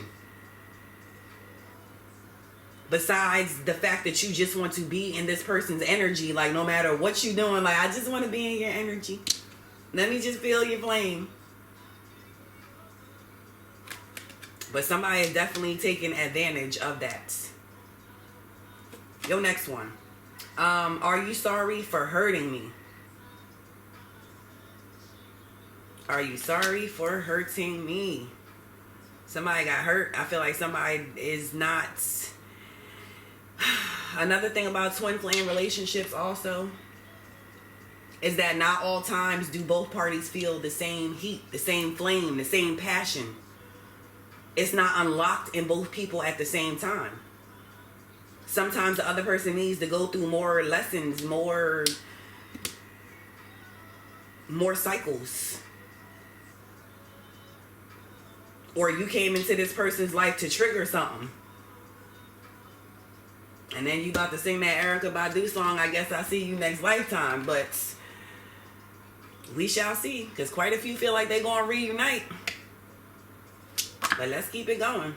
Besides the fact that you just want to be in this person's energy. Like, no matter what you're doing, like, I just want to be in your energy. Let me just feel your flame. But somebody is definitely taking advantage of that. Your next one. Are you sorry for hurting me? Are you sorry for hurting me? Somebody got hurt. I feel like somebody is not. Another thing about twin flame relationships also is that not all times do both parties feel the same heat, the same flame, the same passion. It's not unlocked in both people at the same time. Sometimes the other person needs to go through more lessons, more cycles. Or you came into this person's life to trigger something. And then you about to sing that Erykah Badu song, I guess I'll see you next lifetime. But we shall see. Because quite a few feel like they're going to reunite. But let's keep it going.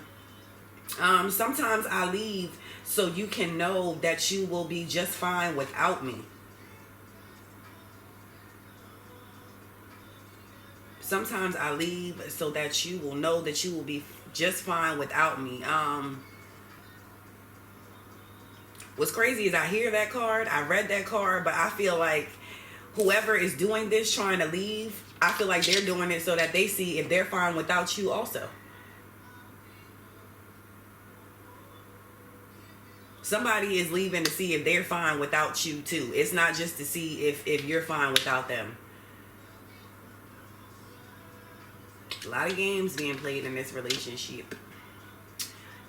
Sometimes I leave so you can know that you will be just fine without me. Sometimes I leave so that you will know that you will be just fine without me. What's crazy is I hear that card, I read that card, but I feel like whoever is doing this, trying to leave, I feel like they're doing it so that they see if they're fine without you also. Somebody is leaving to see if they're fine without you too. It's not just to see if you're fine without them. A lot of games being played in this relationship.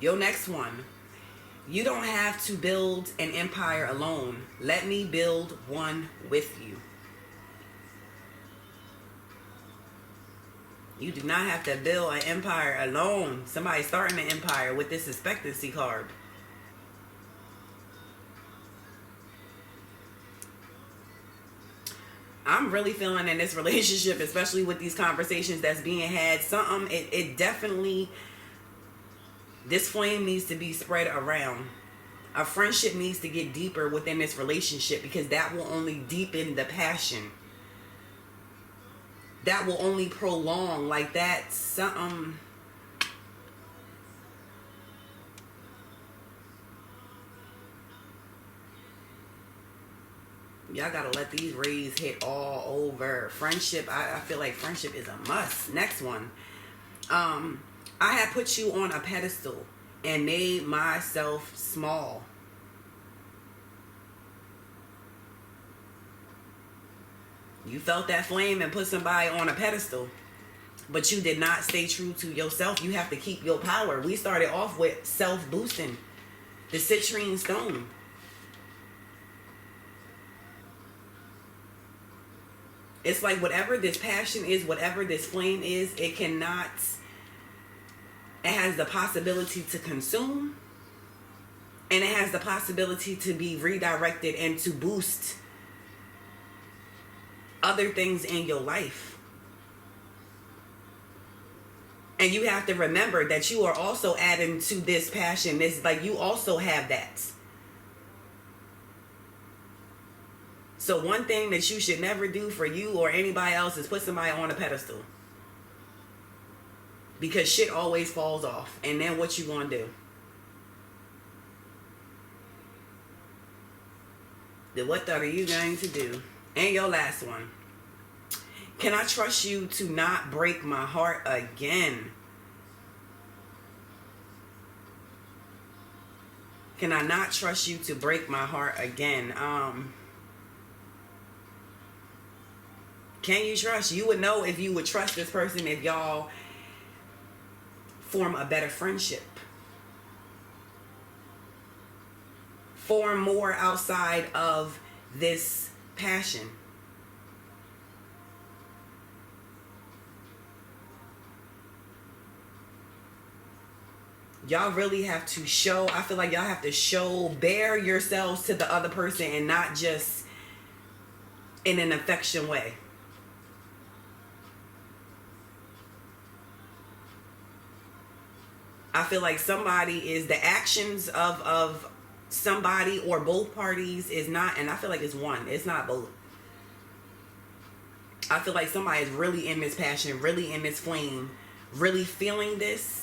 Your next one. You don't have to build an empire alone. Let me build one with you. You do not have to build an empire alone. Somebody's starting an empire with this expectancy card. I'm really feeling in this relationship, especially with these conversations that's being had, it definitely, this flame needs to be spread around. A friendship needs to get deeper within this relationship, because that will only deepen the passion. That will only prolong, like that something. Y'all gotta let these rays hit all over. Friendship, I feel like friendship is a must. Next one. I had put you on a pedestal and made myself small. You felt that flame and put somebody on a pedestal, but you did not stay true to yourself. You have to keep your power. We started off with self-boosting, the citrine stone. It's like whatever this passion is, whatever this flame is, it has the possibility to consume, and it has the possibility to be redirected and to boost other things in your life. And you have to remember that you are also adding to this passion. This, like, you also have that. So one thing that you should never do for you or anybody else is put somebody on a pedestal. Because shit always falls off. And then what you gonna do? Then what are you going to do? And your last one. Can I trust you to not break my heart again? Can I not trust you to break my heart again? Can you trust? You would know if you would trust this person if y'all form a better friendship. Form more outside of this passion. Y'all really have to show, I feel like y'all have to bear yourselves to the other person, and not just in an affection way. I feel like the actions of somebody or both parties is not, and I feel like it's one, it's not both. I feel like somebody is really in this passion, really in this flame, really feeling this.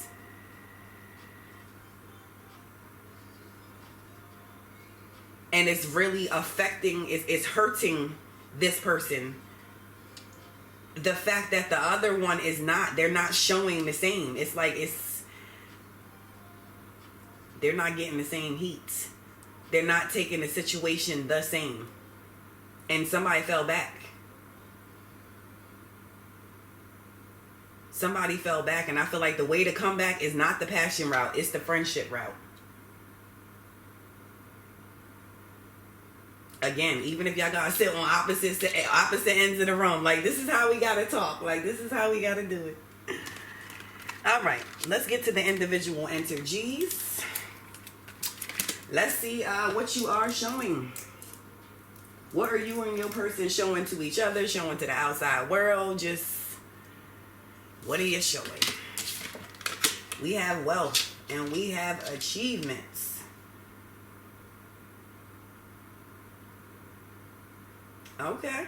And it's really affecting, it's hurting this person. The fact that the other one is not, they're not showing the same. It's like they're not getting the same heat. They're not taking the situation the same. And somebody fell back. Somebody fell back, and I feel like the way to come back is not the passion route, it's the friendship route. Again, even if y'all gotta sit on opposite ends of the room, like, this is how we gotta talk. Like, this is how we gotta do it. All right, let's get to the individual energies. Let's see what you are showing. What are you and your person showing to each other, showing to the outside world? Just, what are you showing? We have wealth and we have achievements. Okay.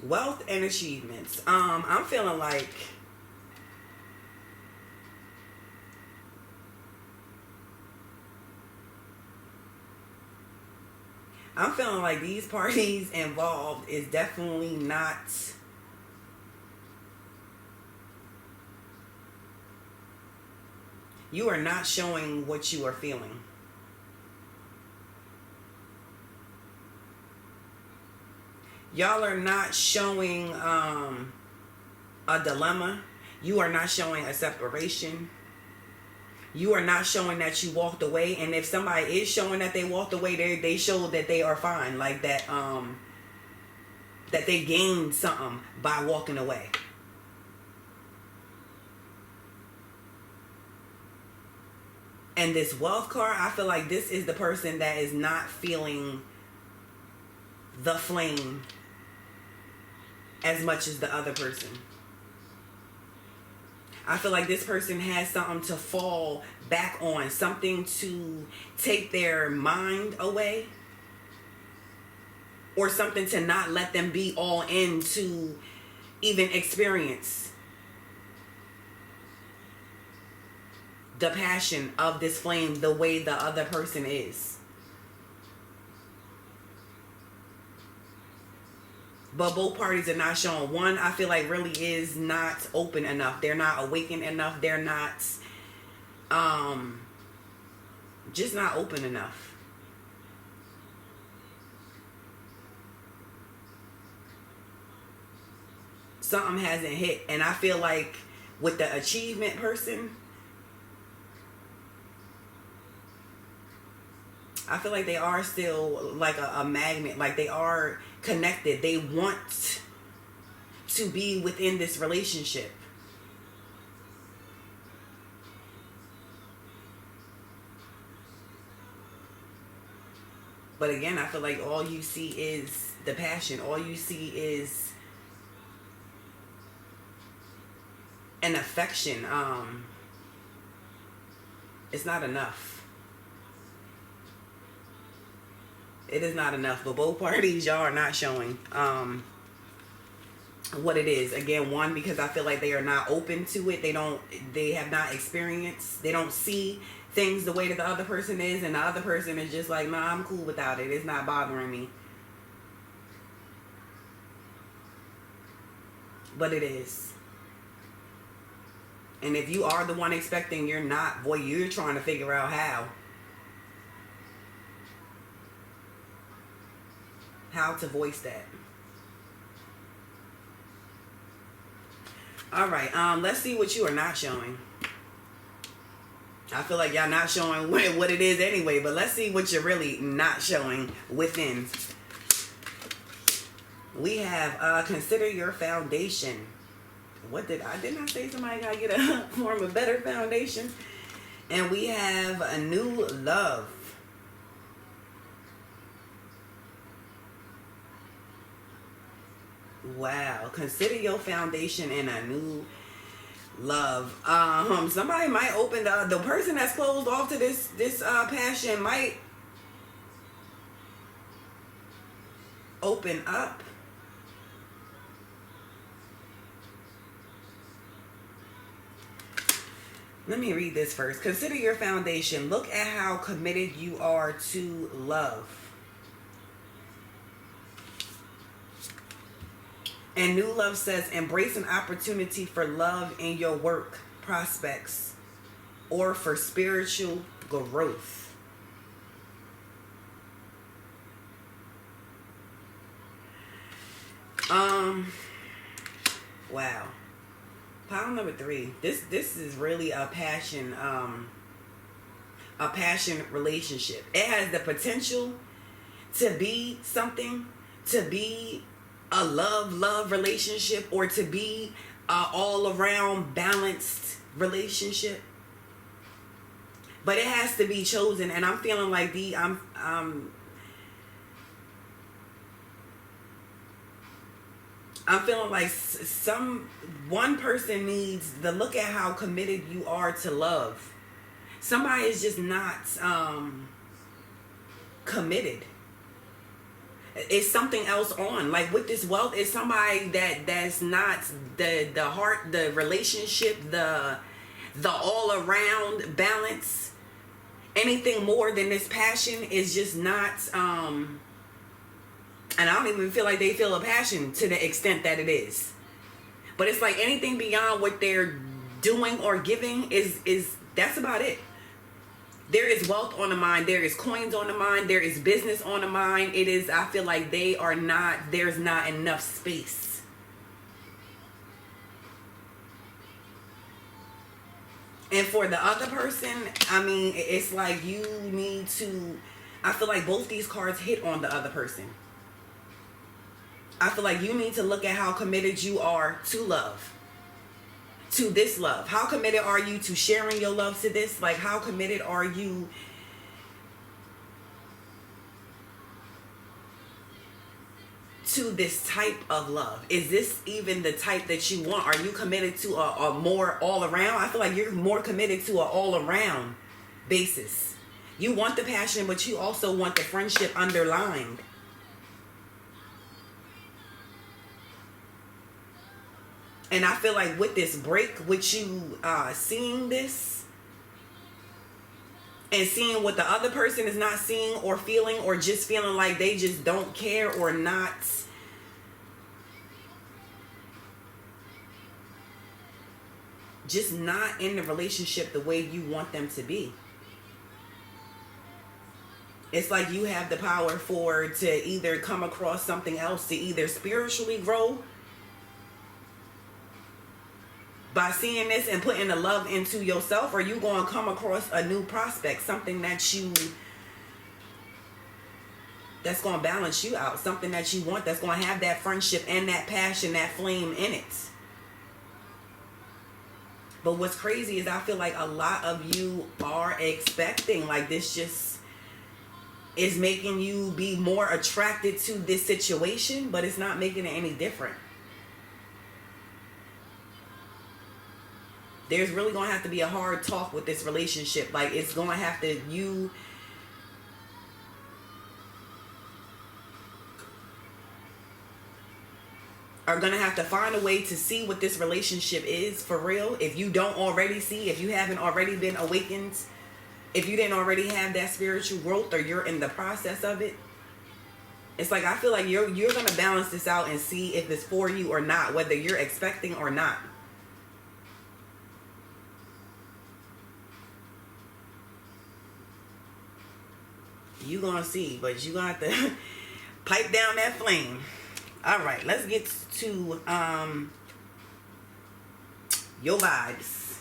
Wealth and achievements. I'm feeling like these parties involved is definitely not, you are not showing what you are feeling. Y'all are not showing a dilemma. You are not showing a separation. You are not showing that you walked away, and if somebody is showing that they walked away, they show that they are fine, like that that they gained something by walking away. And this wealth card, I feel like this is the person that is not feeling the flame as much as the other person. I feel like this person has something to fall back on, something to take their mind away, or something to not let them be all in to even experience the passion of this flame the way the other person is. But both parties are not showing. One, I feel like, really is not open enough. They're not awakened enough. They're not just not open enough. Something hasn't hit. And I feel like with the achievement person, I feel like they are still like a magnet. Like they are connected. They want to be within this relationship. But again, I feel like all you see is the passion. All you see is an affection. It's not enough. It is not enough. But both parties, y'all are not showing what it is. Again, one, because I feel like they are not open to it. They have not experienced. They don't see things the way that the other person is, and the other person is just like, nah, I'm cool without it. It's not bothering me. But it is. And if you are the one expecting, you're not. Boy, you're trying to figure out how to voice that. All right, let's see what you are not showing. I feel like y'all not showing what it is anyway, but let's see what you're really not showing within. We have consider your foundation. What didn't I say somebody gotta get a form a better foundation? And we have a new love. Wow, consider your foundation and a new love. Somebody might open the person that's closed off to this passion might open up. Let me read this first. Consider your foundation. Look at how committed you are to love. And new love says, embrace an opportunity for love in your work prospects or for spiritual growth. Wow. Pile number 3. This is really a passion relationship. It has the potential to be something, to be a love relationship, or to be a all around balanced relationship. But it has to be chosen, and I'm feeling like I'm feeling like one person needs to look at how committed you are to love. Somebody is just not committed. It's something else on. Like with this wealth, it's somebody that's not the heart, the relationship, the all around balance. Anything more than this passion is just not and I don't even feel like they feel a passion to the extent that it is. But it's like anything beyond what they're doing or giving is that's about it. There is wealth on the mind. There is coins on the mind. There is business on the mind. It is, I feel like there's not enough space. And for the other person, I mean, it's like you need to, I feel like both these cards hit on the other person. I feel like you need to look at how committed you are to love. To this love. How committed are you to sharing your love to this? Like, how committed are you to this type of love? Is this even the type that you want? Are you committed to a more all around? I feel like you're more committed to an all around basis. You want the passion, but you also want the friendship underlined. And I feel like with this break, with you seeing this and seeing what the other person is not seeing or feeling, or just feeling like they just don't care or not just not in the relationship the way you want them to be. It's like you have the power to either come across something else, to either spiritually grow by seeing this and putting the love into yourself, or you going to come across a new prospect, something that's going to balance you out, something that you want, that's going to have that friendship and that passion, that flame in it. But what's crazy is I feel like a lot of you are expecting, like, this just is making you be more attracted to this situation, but it's not making it any different. There's really going to have to be a hard talk with this relationship. Like, it's going to have to, you are going to have to find a way to see what this relationship is for real. If you don't already see, if you haven't already been awakened, if you didn't already have that spiritual growth, or you're in the process of it, it's like I feel like you're going to balance this out and see if it's for you or not, whether you're expecting or not. You going to see, but you going to have to pipe down that flame. All right, let's get to your vibes.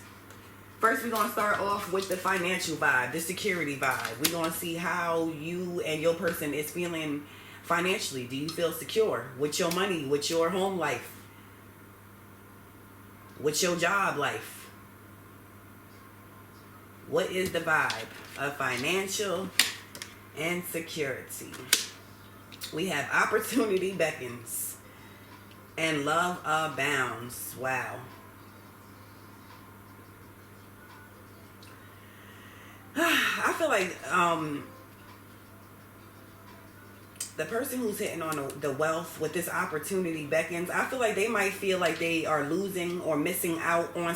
First, we're going to start off with the financial vibe, the security vibe. We're going to see how you and your person is feeling financially. Do you feel secure with your money, with your home life, with your job life? What is the vibe of financial and security? We have opportunity beckons and love abounds. Wow. I feel like the person who's hitting on the wealth with this opportunity beckons, I feel like they might feel like they are losing or missing out on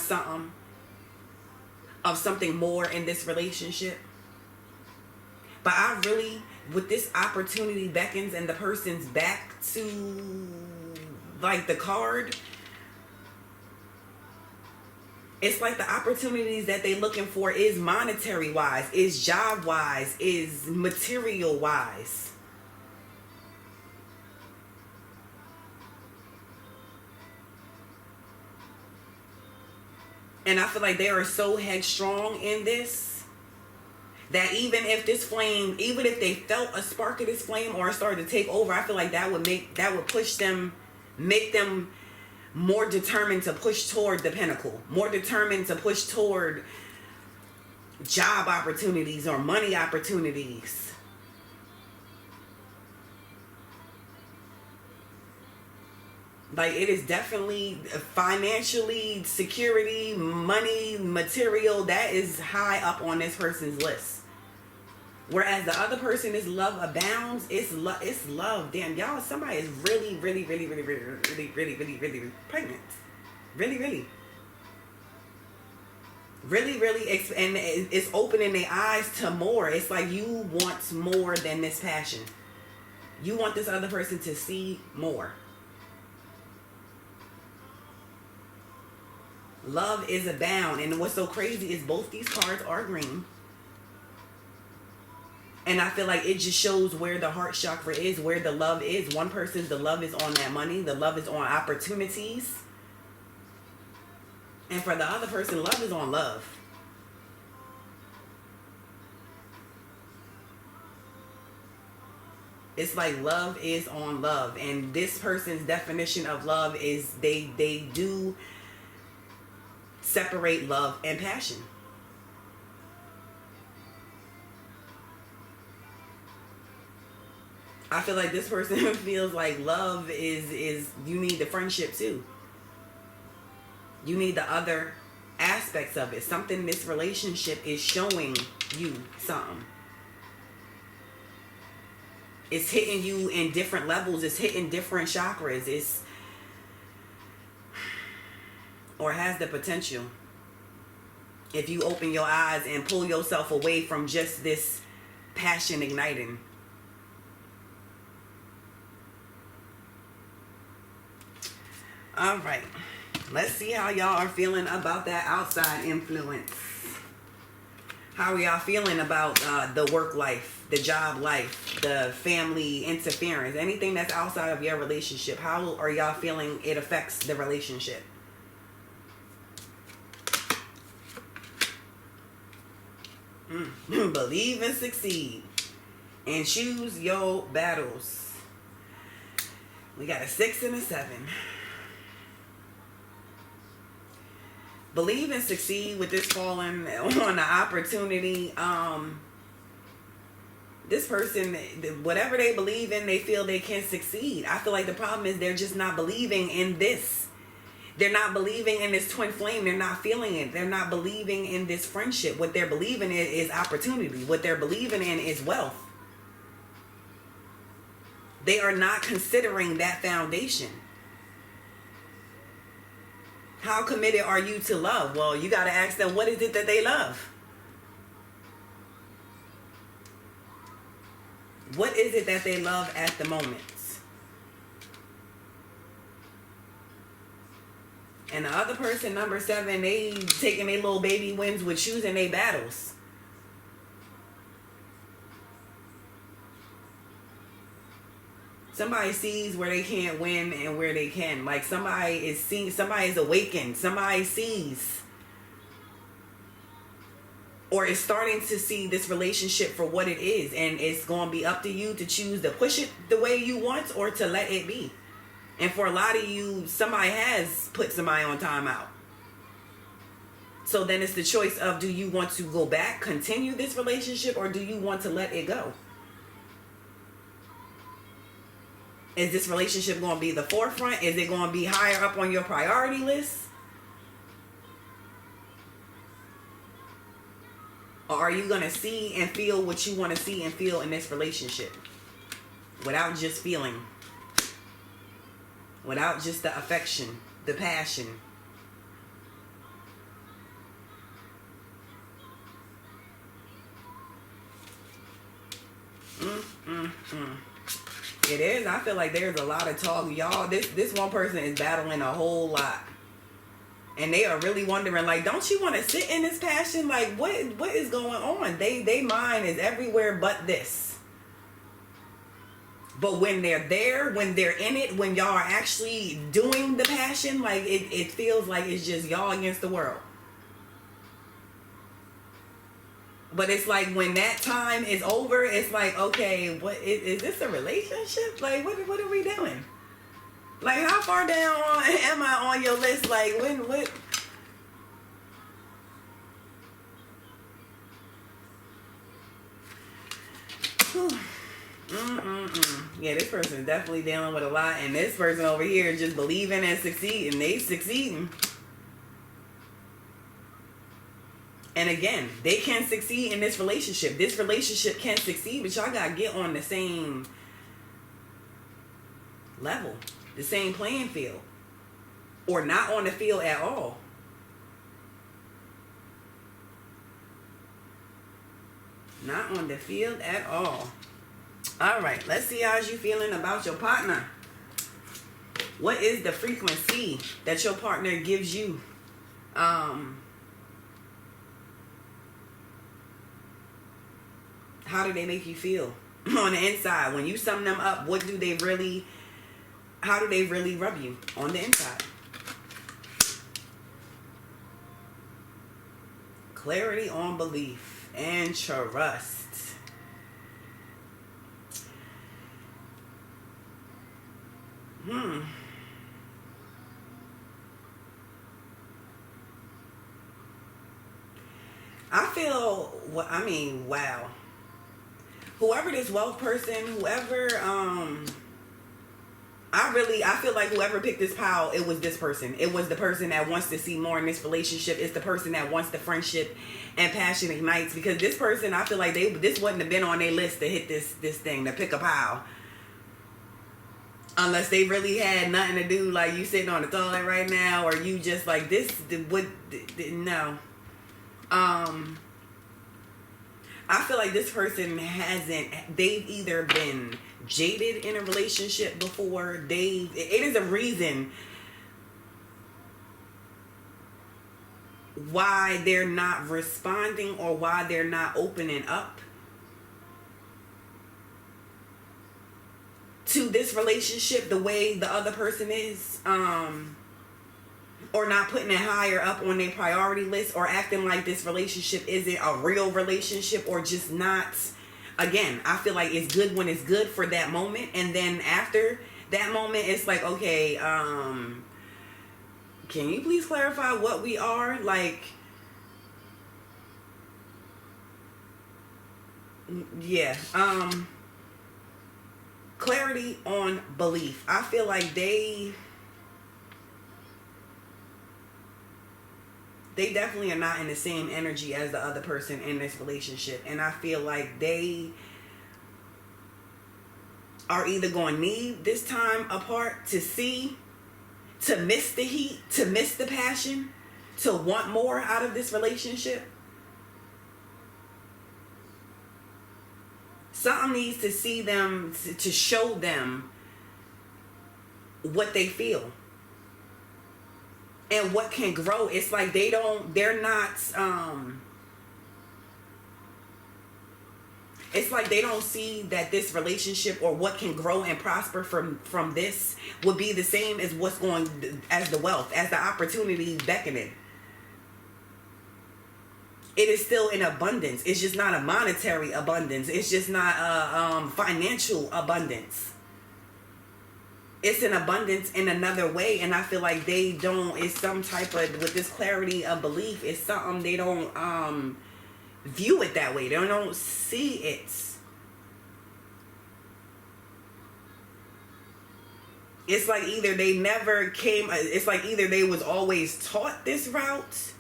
something more in this relationship. But I really, with this opportunity beckons and the person's back to, like, the card, it's like the opportunities that they're looking for is monetary wise, is job wise, is material wise. And I feel like they are so headstrong in this, that even if this flame, even if they felt a spark of this flame or it started to take over, I feel like that would push them, make them more determined to push toward the pinnacle, more determined to push toward job opportunities or money opportunities. Like, it is definitely financially, security, money, material, that is high up on this person's list. Whereas the other person is love abounds. It's love. Damn, y'all, somebody is really pregnant. Really. And it's opening their eyes to more. It's like you want more than this passion. You want this other person to see more. Love is abound. And what's so crazy is both these cards are green. And I feel like it just shows where the heart chakra is, where the love is. One person's, the love is on that money. The love is on opportunities. And for the other person, love is on love. It's like love is on love. And this person's definition of love is they do separate love and passion. I feel like this person feels like love is you need the friendship too. You need the other aspects of it. Something this relationship is showing you something. It's hitting you in different levels. It's hitting different chakras. It's, or has the potential. If you open your eyes and pull yourself away from just this passion igniting. All right. Let's see how y'all are feeling about that outside influence. How are y'all feeling about the work life, the job life, the family interference, anything that's outside of your relationship? How are y'all feeling it affects the relationship? Believe and succeed. And choose your battles. We got a 6 and a 7. Believe and succeed with this falling on the opportunity. This person, whatever they believe in, they feel they can succeed. I feel like the problem is they're just not believing in this. They're not believing in this twin flame. They're not feeling it. They're not believing in this friendship. What they're believing in is opportunity. What they're believing in is wealth. They are not considering that foundation. How committed are you to love? Well, you got to ask them, what is it that they love? What is it that they love at the moment? And the other person, number 7, they taking their little baby wins with choosing their battles. Somebody sees where they can't win and where they can. Like somebody is seeing, somebody is awakened. Somebody sees or is starting to see this relationship for what it is. And it's going to be up to you to choose to push it the way you want or to let it be. And for a lot of you, somebody has put somebody on timeout. So then it's the choice of, do you want to go back, continue this relationship, or do you want to let it go? Is this relationship going to be the forefront? Is it going to be higher up on your priority list? Or are you going to see and feel what you want to see and feel in this relationship? Without just feeling. Without just the affection, the passion. It is. I feel like there's a lot of talk. Y'all, this one person is battling a whole lot. And they are really wondering, like, don't you want to sit in this passion? Like, what is going on? They mind is everywhere but this. But when they're there, when they're in it, when y'all are actually doing the passion, like, it feels like it's just y'all against the world. But it's like when that time is over, it's like, okay, what is this a relationship? Like, what are we doing? Like, how far down am I on your list? Like, what? Yeah, this person is definitely dealing with a lot. And this person over here is just believing and succeeding. They succeeding. And again, they can succeed in this relationship. This relationship can succeed, but y'all got to get on the same level, the same playing field, or not on the field at all. Not on the field at all. All right, let's see how you feeling about your partner. What is the frequency that your partner gives you? How do they make you feel on the inside? When you sum them up, how do they really rub you on the inside? Clarity on belief and trust. I feel, I mean, wow. Whoever this wealth person, whoever, I feel like whoever picked this pile, it was this person. It was the person that wants to see more in this relationship. It's the person that wants the friendship and passion ignites. Because this person, I feel like this wouldn't have been on their list to hit this thing, to pick a pile. Unless they really had nothing to do, like you sitting on the toilet right now, or you just like this would, no. I feel like this person they've either been jaded in a relationship before, it is a reason why they're not responding or why they're not opening up to this relationship the way the other person is, or not putting it higher up on their priority list, or acting like this relationship isn't a real relationship, or just not. Again, I feel like it's good when it's good for that moment, and then after that moment it's like, okay, can you please clarify what we are, like, yeah, clarity on belief. I feel like they definitely are not in the same energy as the other person in this relationship. And I feel like they are either going to need this time apart to miss the heat, to miss the passion, to want more out of this relationship. Something needs to see them, to show them what they feel and what can grow. It's like it's like they don't see that this relationship or what can grow and prosper from this would be the same as what's going, as the wealth, as the opportunity beckoning. It is still in abundance. It's just not a monetary abundance. It's just not a financial abundance. It's an abundance in another way, and I feel like it's some type of, with this clarity of belief, it's something they don't view it that way. They don't see it. It's like either they was always taught this route,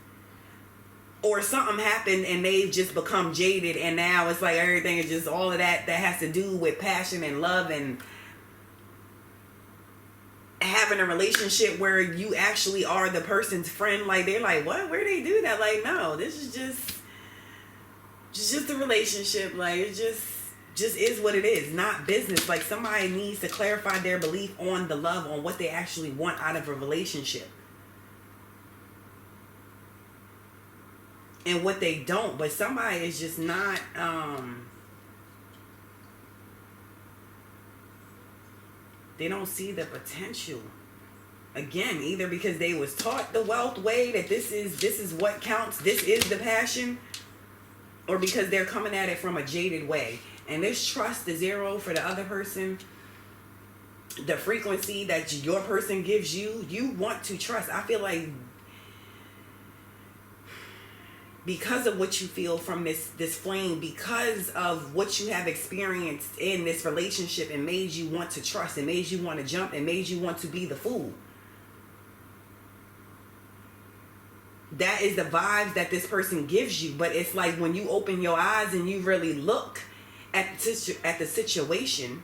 or something happened and they've just become jaded, and now it's like everything is just all of that has to do with passion and love and having a relationship where you actually are the person's friend. Like, they're like, what? Where they do that? Like, no, this is just a relationship. Like, it just is what it is, not business. Like, somebody needs to clarify their belief on the love, on what they actually want out of a relationship and what they don't. But somebody is just not they don't see the potential. Again, either because they was taught the wealth way, that this is what counts, this is the passion, or because they're coming at it from a jaded way. And this trust, the zero for the other person, the frequency that your person gives you, you want to trust. I feel like because of what you feel from this flame, because of what you have experienced in this relationship, and made you want to trust, and made you want to jump, and made you want to be the fool. That is the vibes that this person gives you. But it's like when you open your eyes and you really look at the situation,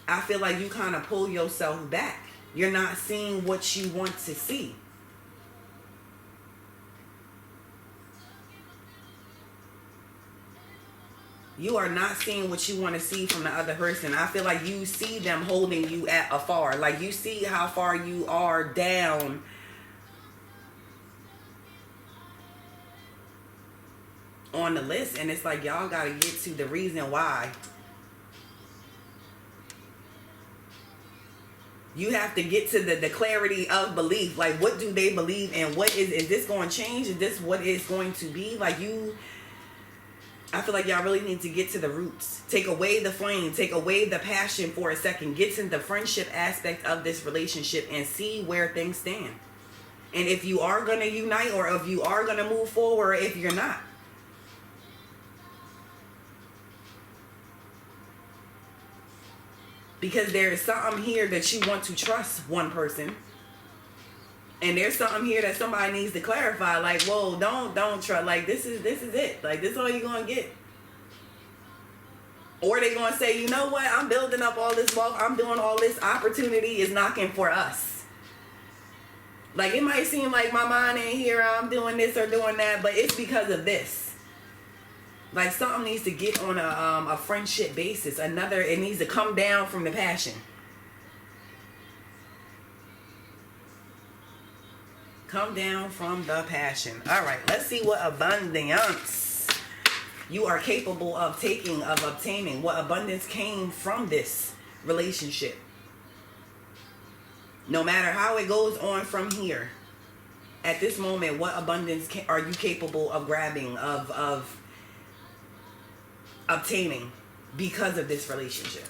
I feel like you kind of pull yourself back. You're not seeing what you want to see. You are not seeing what you want to see from the other person. I feel like you see them holding you at afar. Like, you see how far you are down on the list. And it's like, y'all got to get to the reason why. You have to get to the clarity of belief. Like, what do they believe in? What is this going to change? Is this what it's going to be? Like, I feel like y'all really need to get to the roots. Take away the flame. Take away the passion for a second. Get to the friendship aspect of this relationship and see where things stand. And if you are going to unite, or if you are going to move forward, or if you're not. Because there is something here that you want to trust one person. And there's something here that somebody needs to clarify. Like, whoa, don't trust. Like, this is it. Like, this is all you're going to get. Or they going to say, you know what? I'm building up all this wealth. I'm doing all this. Opportunity is knocking for us. Like, it might seem like my mind ain't here. I'm doing this or doing that. But it's because of this. Like, something needs to get on a friendship basis. It needs to come down from the passion. Come down from the passion. All right, let's see what abundance you are capable of obtaining. What abundance came from this relationship. No matter how it goes on from here. At this moment, what abundance are you capable of grabbing, of obtaining because of this relationship?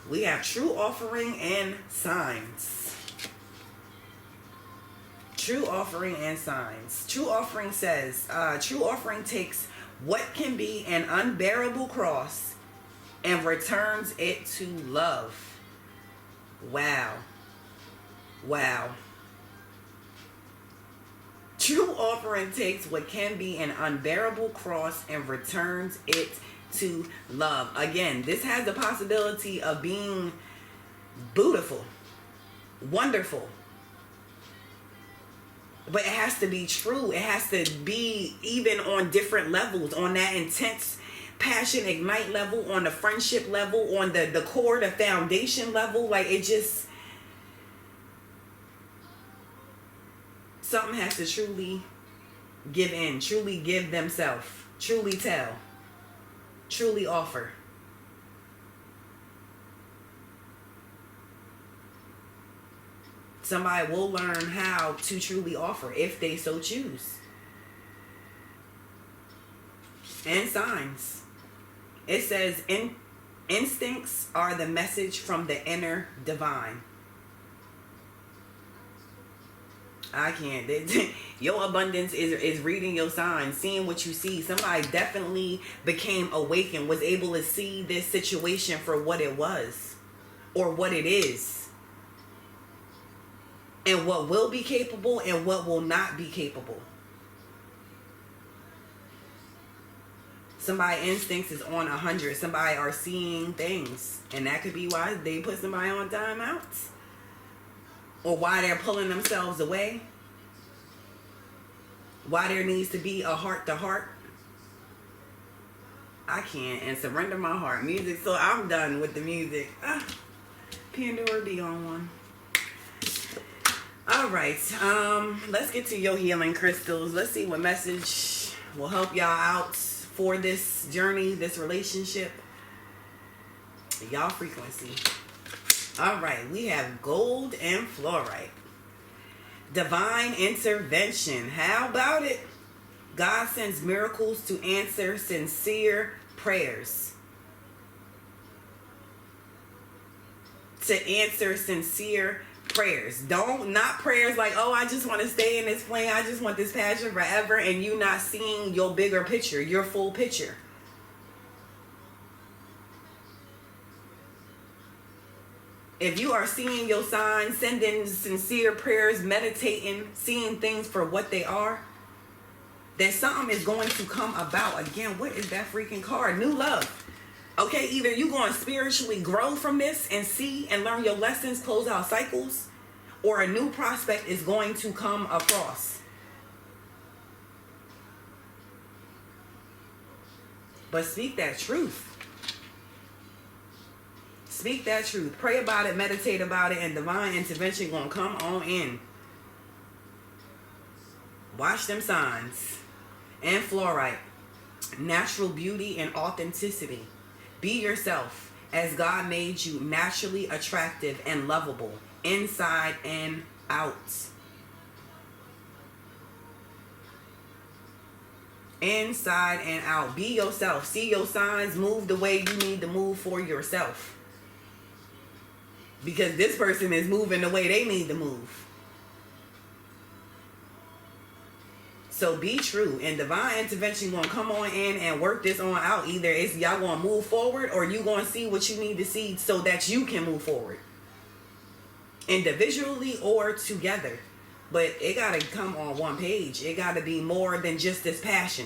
We have true offering and signs. True offering and signs. True offering says, true offering takes what can be an unbearable cross and returns it to love. Wow. Wow. True offering takes what can be an unbearable cross and returns it to love. Again, this has the possibility of being beautiful, wonderful. But it has to be true. It has to be even on different levels, on that intense passion ignite level, on the friendship level, on the core, the foundation level. Like, it just, something has to truly give in, truly give themselves, truly tell, truly offer. Somebody will learn how to truly offer if they so choose. And signs. It says, instincts are the message from the inner divine. I can't. Your abundance is reading your signs, seeing what you see. Somebody definitely became awakened, was able to see this situation for what it was or what it is. And what will be capable and what will not be capable. Somebody's instincts is on 100. Somebody are seeing things. And that could be why they put somebody on timeouts. Or why they're pulling themselves away. Why there needs to be a heart to heart. I can't. And surrender my heart. Music. So I'm done with the music. Pandora be on one. All right, let's get to your healing crystals. Let's see what message will help y'all out for this journey, this relationship, y'all frequency. All right, we have gold and fluorite. Divine intervention. How about it? God sends miracles to answer sincere prayers. To answer sincere prayers. Not prayers like, oh, I just want to stay in this flame. I just want this passion forever. And you not seeing your bigger picture, your full picture. If you are seeing your signs, sending sincere prayers, meditating, seeing things for what they are, then something is going to come about. Again, what is that freaking card? New love. Okay, either you're going to spiritually grow from this and see and learn your lessons, close out cycles, or a new prospect is going to come across. But speak that truth. Speak that truth. Pray about it, meditate about it, and divine intervention going to come on in. Watch them signs. And fluorite. Natural beauty and authenticity. Be yourself as God made you, naturally attractive and lovable, inside and out. Inside and out. Be yourself. See your signs. Move the way you need to move for yourself. Because this person is moving the way they need to move. So be true. And divine intervention going to come on in and work this on out. Either it's y'all going to move forward, or you going to see what you need to see so that you can move forward. Individually or together. But it got to come on one page. It got to be more than just this passion.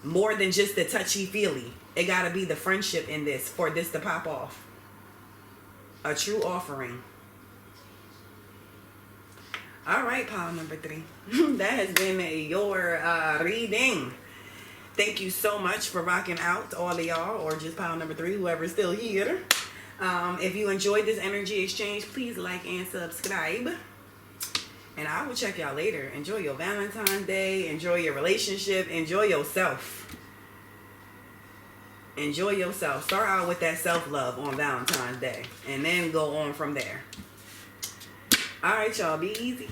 More than just the touchy-feely. It got to be the friendship in this for this to pop off. A true offering. All right, pile number 3. That has been your reading. Thank you so much for rocking out, all of y'all, or just pile number 3, whoever's still here. If you enjoyed this energy exchange, please like and subscribe. And I will check y'all later. Enjoy your Valentine's Day. Enjoy your relationship. Enjoy yourself. Enjoy yourself. Start out with that self-love on Valentine's Day. And then go on from there. All right, y'all. Be easy.